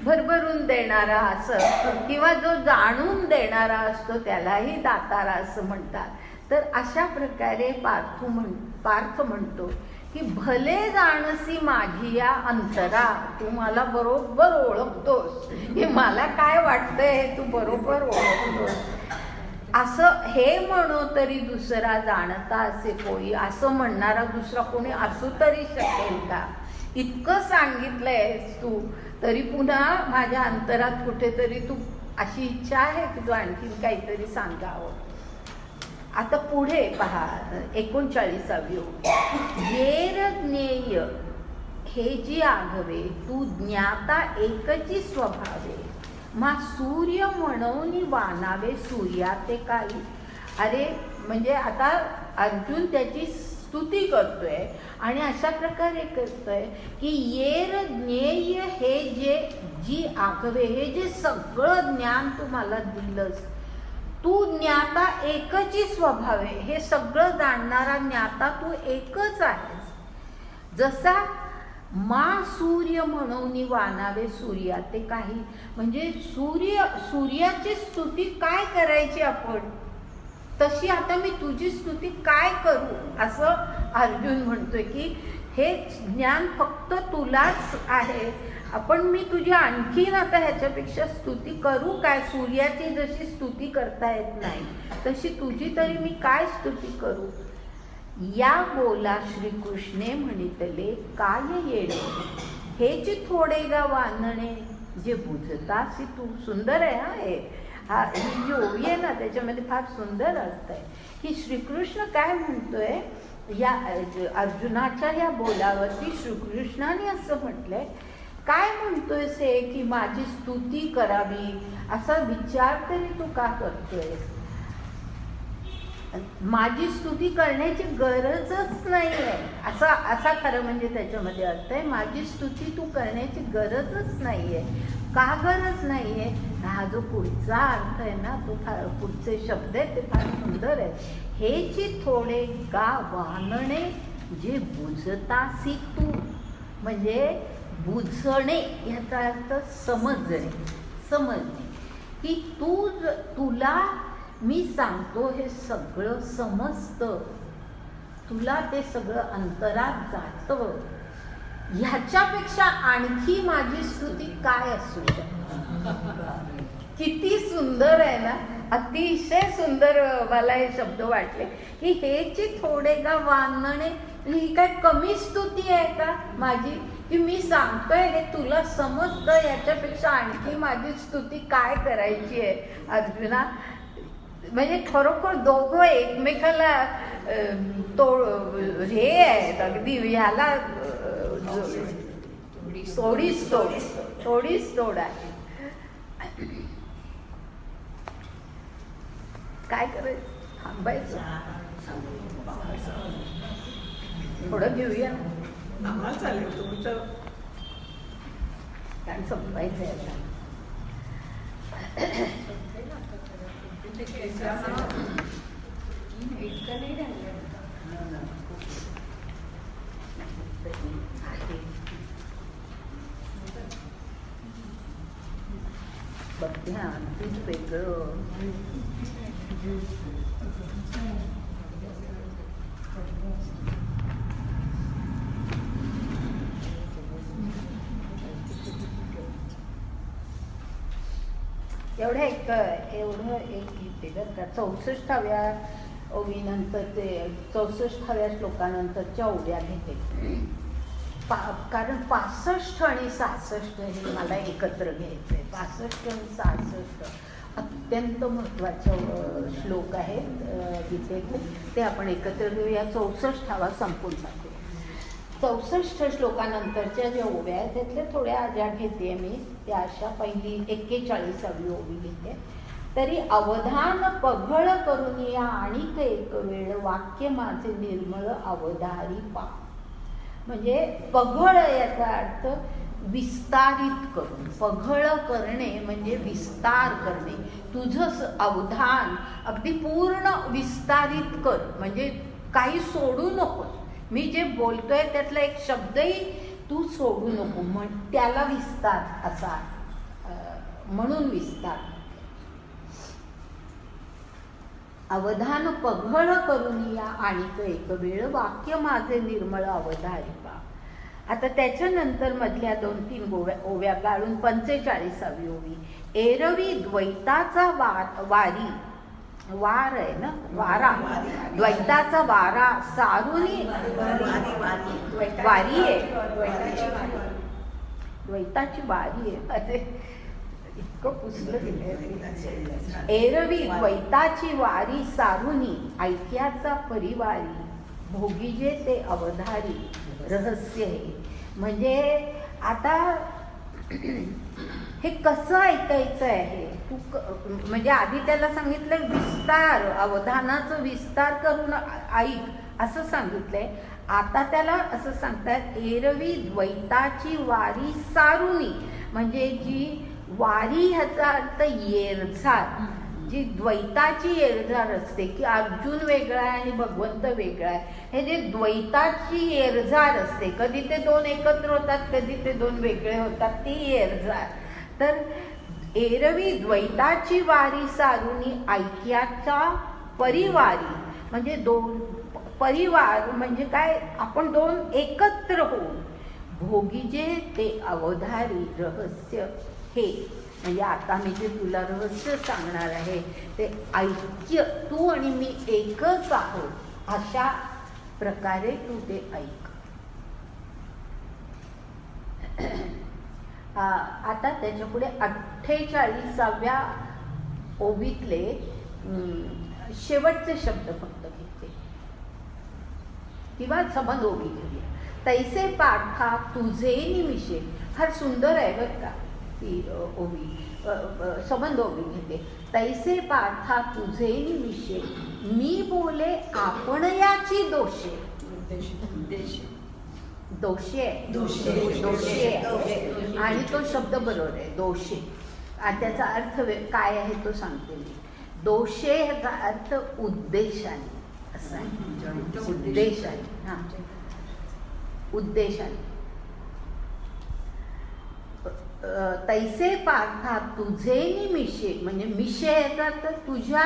भरभरून देणारा असं, किंवा जो जाणून देणारा असतो त्यालाही दातारा असं म्हणतात. तर अशा प्रकारे पार्थ म्हणतो की भले जाणसी माझी या अंतरा, तू मला बरोबर ओळखतोस, की मला काय वाटतंय हे तू बरोबर ओळखतोस. असं हे म्हणो तरी दुसरा जाणता असे कोणी, असं म्हणणारा दुसरा कोणी असू तरी शकेल का. इतकं सांगितलंयस तू तरी पुन्हा माझ्या अंतरात कुठेतरी तू अशी इच्छा आहे की तू आणखीन काहीतरी सांगावं. आता पुढे पहा 39वी. येर ज्ञेय हे जी आघवे, तू ज्ञाता एकची स्वभावे, मा सूर्य म्हणून वानावे सूर्या ते काही. अरे म्हणजे आता अर्जुन त्याची स्तुती करतोय आणि अशा प्रकारे करतोय की येर ज्ञेय हे जे जी आघवे, हे जे सगळं ज्ञान तू मला दिलंस, तू ज्ञाता एकची स्वभावे, हे सगळं जाणणारा ज्ञाता तू एकच आहेस. जसा मा सूर्य म्हणून वानावे सूर्या ते काही, म्हणजे सूर्याची स्तुती काय करायची आपण, तशी आता मी तुझी स्तुती काय करू, असं अर्जुन म्हणतोय की हे ज्ञान फक्त तुलाच आहे. आपण मी तुझी आणखीन आता ह्याच्यापेक्षा स्तुती करू काय. सूर्याची जशी स्तुती करता येत नाही तशी तुझी तरी मी काय स्तुती करू. या बोला श्रीकृष्णे म्हणितले काय येणे, हेची थोडे गा वानणे, जे बुजतासी तू. सुंदर आहे हा ही जी ओवी आहे ना, त्याच्यामध्ये फार सुंदर अर्थ आहे की श्रीकृष्ण काय म्हणतोय. या अर्जुनाच्या या बोलावरती श्रीकृष्णाने असं म्हटलंय, काय म्हणतोयस हे की माझी स्तुती करावी, असा विचार तरी तू का करतोयस. माझी स्तुती करण्याची गरजच नाही आहे, असा खरं म्हणजे त्याच्यामध्ये अर्थ आहे. माझी स्तुती तू करण्याची गरजच नाही आहे. का गरज नाही आहे. हा जो पुढचा अर्थ आहे ना, तो फार पुढचे शब्द आहेत ते फार सुंदर आहे. हेची थोडे गा वानणे, जे बुजतासी तू, म्हणजे बुजणे याचा अर्थ समजणे की तुला मी सांगतो हे सगळं समजतं, तुला ते सगळं अंतरात जातं. ह्याच्यापेक्षा आणखी माझी स्तुती काय असू शकते. किती सुंदर आहे ना, अतिशय सुंदर मला हे शब्द वाटले की हेची थोडे गा वानणे, ही काय कमी स्तुती आहे का माझी, की मी सांगतोय हे तुला समजतं, याच्यापेक्षा आणखी माझी स्तुती काय करायची आहे. अर्जुना म्हणजे खरोखर दोघं एकमेकाला हे आहेत अगदी, ह्याला थोडीच तोड आहे. काय करायचं, थांबायचं, थोडं घेऊया ना. चालेल तुमचं, कारण संपायचं आहे आता. बघ ध्यान तूच वेगळं. एवढं एक घेते बरं का. 64व्या ओवीनंतर ते 64व्या श्लोकानंतरच्या ओव्या घेते. कारण 65 आणि 66 हे मला एकत्र घ्यायचं आहे. 65 आणि 66 अत्यंत महत्त्वाचे श्लोक आहेत गीतेतले. ते आपण एकत्र घेऊया. 64वा संपून टाकू. 64 श्लोकानंतरच्या ज्या ओव्या आहेत त्यातल्या थोड्या ज्या घेते मी त्या अशा. पहिली 41वी ओवी घेते. तरी अवधान पघळ करून या आणिक एक वेळ वाक्य माझे निर्मळ अवधारी पा. म्हणजे पघळ याचा अर्थ विस्तारित करून. पघळ करणे म्हणजे विस्तार करणे. तुझं अवधान अगदी पूर्ण विस्तारित कर. म्हणजे काही सोडू नकोस. मी जे बोलतोय त्यातला एक शब्दही तू सोडू नको. त्याला विस्तार असा म्हणून विस्तार. अवधान पघळ करून या आणिक एक वेळ वाक्य माझे निर्मळ अवधारी पा. आता त्याच्यानंतर मधल्या 2-3 ओव्या गाळून 45वी ओवी. एरवी द्वैताचा वारी वार आहे ना, वारा, द्वैताचा वारा सारुनी वारी आहे. द्वैताची वारी आहे. इतकं पुस्तक दिलंय. एरवी द्वैताची वारी सारुनी ऐक्याचा परिवारी भोगीजे ते अवधारी रहस्य हे. म्हणजे आता हे कसं ऐकायचं आहे तू म्हणजे आधी त्याला सांगितलं विस्तार, अवधानाचं विस्तार करून ऐक असं सांगितलंय. आता त्याला असं सांगतात एरवी द्वैताची वारी सारुनी. म्हणजे जी वारी ह्याचा अर्थ येरझार. जी द्वैताची येरझार असते की अर्जुन वेगळा आहे आणि भगवंत वेगळा आहे. हे जे द्वैताची येरझार असते, कधी ते दोन एकत्र होतात, कधी ते दोन वेगळे होतात, ती येरझार. तर एरवी द्वैताची वारी सारुनी ऐक्याचा परिवारी. म्हणजे दोन परिवार म्हणजे काय, आपण दोन एकत्र होऊन भोगीजे ते अवधारी रहस्य हे. म्हणजे आता मी जे तुला रहस्य सांगणार आहे ते ऐक्य, तू आणि मी एकच आहोत अशा प्रकारे तू ते ऐक. आता त्याच्यापुढे 48व्या ओवीतले शेवटचे शब्द फक्त घेते किंवा संबंध ओवी घेऊया. तैसे पाठा तुझे निमिषे. फार सुंदर आहे बरं का ती ओवी. संबंध ओवी घेते. तैसे पाठा तुझे निमिषे मी बोले आपण याची दोषे. दोषे आणि तो शब्द बरोबर आहे दोषे. आणि त्याचा अर्थ काय आहे तो सांगते मी. दोषे ह्याचा अर्थ उद्देशाने असा आहे. उद्देशाने. हां, उद्देशाने. तैसे पार्था तुझे निमिषे म्हणजे मिशे याचा अर्थ तुझ्या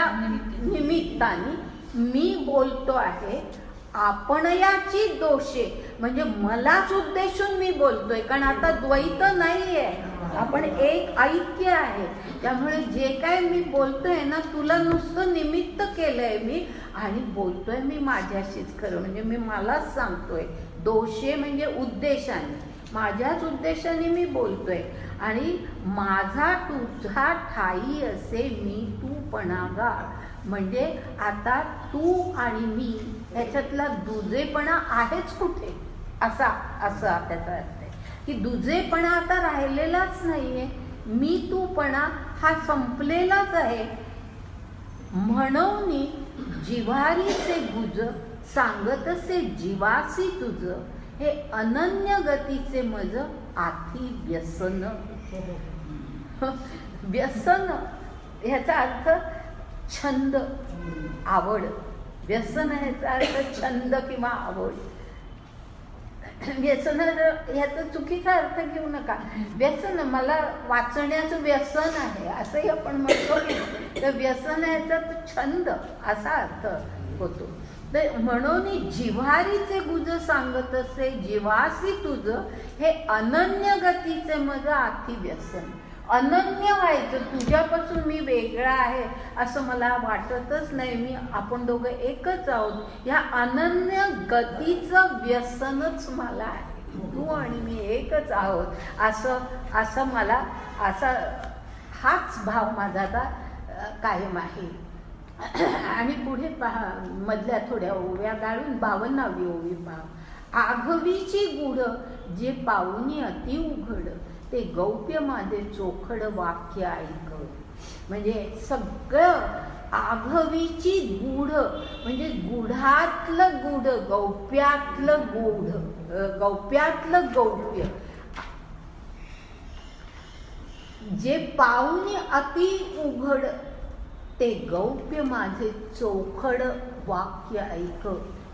निमित्ताने मी बोलतो आहे. आपण याची दोषे म्हणजे मलाच उद्देशून मी बोलतोय. कारण आता द्वैत नाही आहे, आपण एक ऐक्य आहे. त्यामुळे जे काय मी बोलतोय ना, तुला नुसतं निमित्त केलंय मी आणि बोलतोय मी माझ्याशीच. खरं म्हणजे मी मलाच सांगतोय. दोषे म्हणजे उद्देशाने, माझ्याच उद्देशाने मी बोलतोय. आणि माझा तुझा ठाई असे मी तूपणागा. म्हणजे आता तू आणि मी ह्याच्यातला दुजेपणा आहेच कुठे असा त्याचा अर्थ आहे की दुजेपणा आता राहिलेलाच नाहीये. मी तूपणा हा संपलेलाच आहे. म्हणून जिव्हारीचे गुज सांगतसे जीवासी तुझ. हे अनन्य गतीचे मज आधी व्यसन. व्यसन ह्याचा अर्थ छंद, आवड. व्यसन ह्याचा अर्थ छंद किंवा आवड. व्यसन ह्याचा चुकीचा अर्थ घेऊ नका. व्यसन मला वाचण्याचं व्यसन आहे असंही आपण म्हणतो की तर व्यसन याचा छंद असा अर्थ होतो. तर म्हणून जिव्हारीचे गुज सांगत असे जिवासी तुझं हे अनन्य गतीचे मज आती व्यसन. अनन्य व्हायचं, तुझ्यापासून मी वेगळा आहे असं मला वाटतच नाही. आपण दोघं एकच आहोत. ह्या अनन्य गतीचं व्यसनच मला आहे. तू आणि मी एकच आहोत असं मला हाच भाव माझा आता कायम आहे. आणि पुढे पहा, मधल्या थोड्या ओव्या गाळून 52वी ओवी पहा. आघवीची गुढ जे पाहुनी अति उघड ते गौप्य माझे चोखड वाक्य ऐक. म्हणजे सगळं आघवीची गूढ म्हणजे गुढातलं गूढ, गौप्यातलं गूढ, गौप्यातलं गौप्य जे पाहुनी अति उघड ते गौप्य माझे चोखड वाक्य ऐक.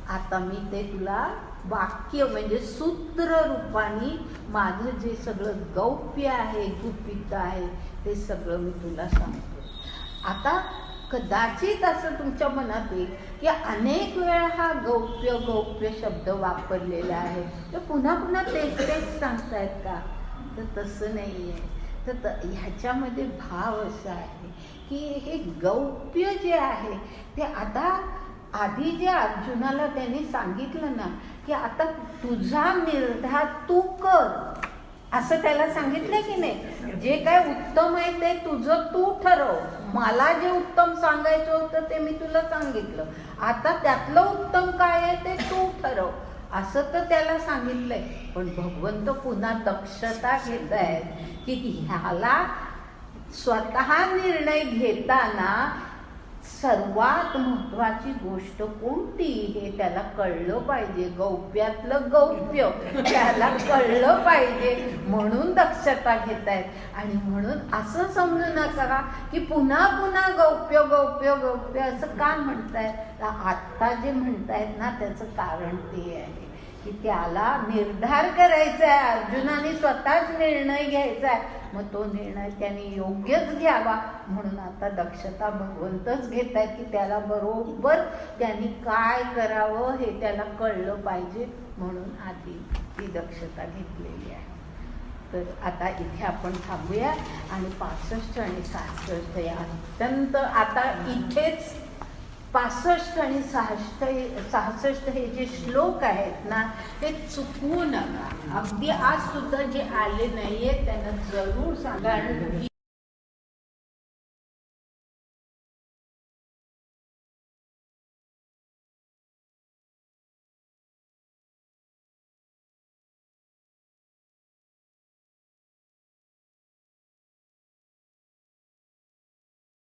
आता मी ते तुला वाक्य म्हणजे सूत्र रूपाने माझं जे सगळं गौप्य आहे, गुपित आहे ते सगळं मी तुला सांगतो. आता कदाचित असं तुमच्या मनात येईल की अनेक वेळा हा गौप्य गौप्य शब्द वापरलेला आहे, तर पुन्हा पुन्हा तेच सांगतायत का? तर तसं नाही आहे. तर ह्याच्यामध्ये भाव असा आहे की हे गौप्य जे आहे ते आता आधी जे अर्जुनाला त्यांनी सांगितलं ना की आता तुझा निर्धार तू कर असं त्याला सांगितलं की नाही. जे काय उत्तम आहे ते तुझं तू ठरव. मला जे उत्तम सांगायचं होतं ते मी तुला सांगितलं, आता त्यातलं उत्तम काय आहे ते तू ठरव असं तर त्याला सांगितलंय. पण भगवंत पुन्हा दक्षता घेत आहेत की ह्याला स्वतः निर्णय घेताना सर्वात महत्वाची गोष्ट कोणती हे त्याला कळलं पाहिजे. गौप्यातलं गौप्य त्याला कळलं पाहिजे म्हणून दक्षता घेत आहेत. आणि म्हणून असं समजू नका की पुन्हा पुन्हा गौप्य गौप्य गौप्य असं का म्हणतायत. आत्ता जे म्हणतायत ना त्याचं कारण ते आहे की त्याला निर्धार करायचा आहे. अर्जुनाने स्वतःच निर्णय घ्यायचा आहे. मग तो निर्णय त्याने योग्यच घ्यावा म्हणून आता दक्षता भगवंतच घेत आहेत की त्याला बरोबर त्यांनी काय करावं हे त्याला कळलं पाहिजे म्हणून आधी ती दक्षता घेतलेली आहे. तर आता इथे आपण थांबूया आणि 65 आणि 66 या अत्यंत आता इथेच 65 आणि 66 हे जे श्लोक आहेत ना ते चुकवू नका. अगदी आज सुद्धा जे आले नाहीये त्यांना जरूर सांगा.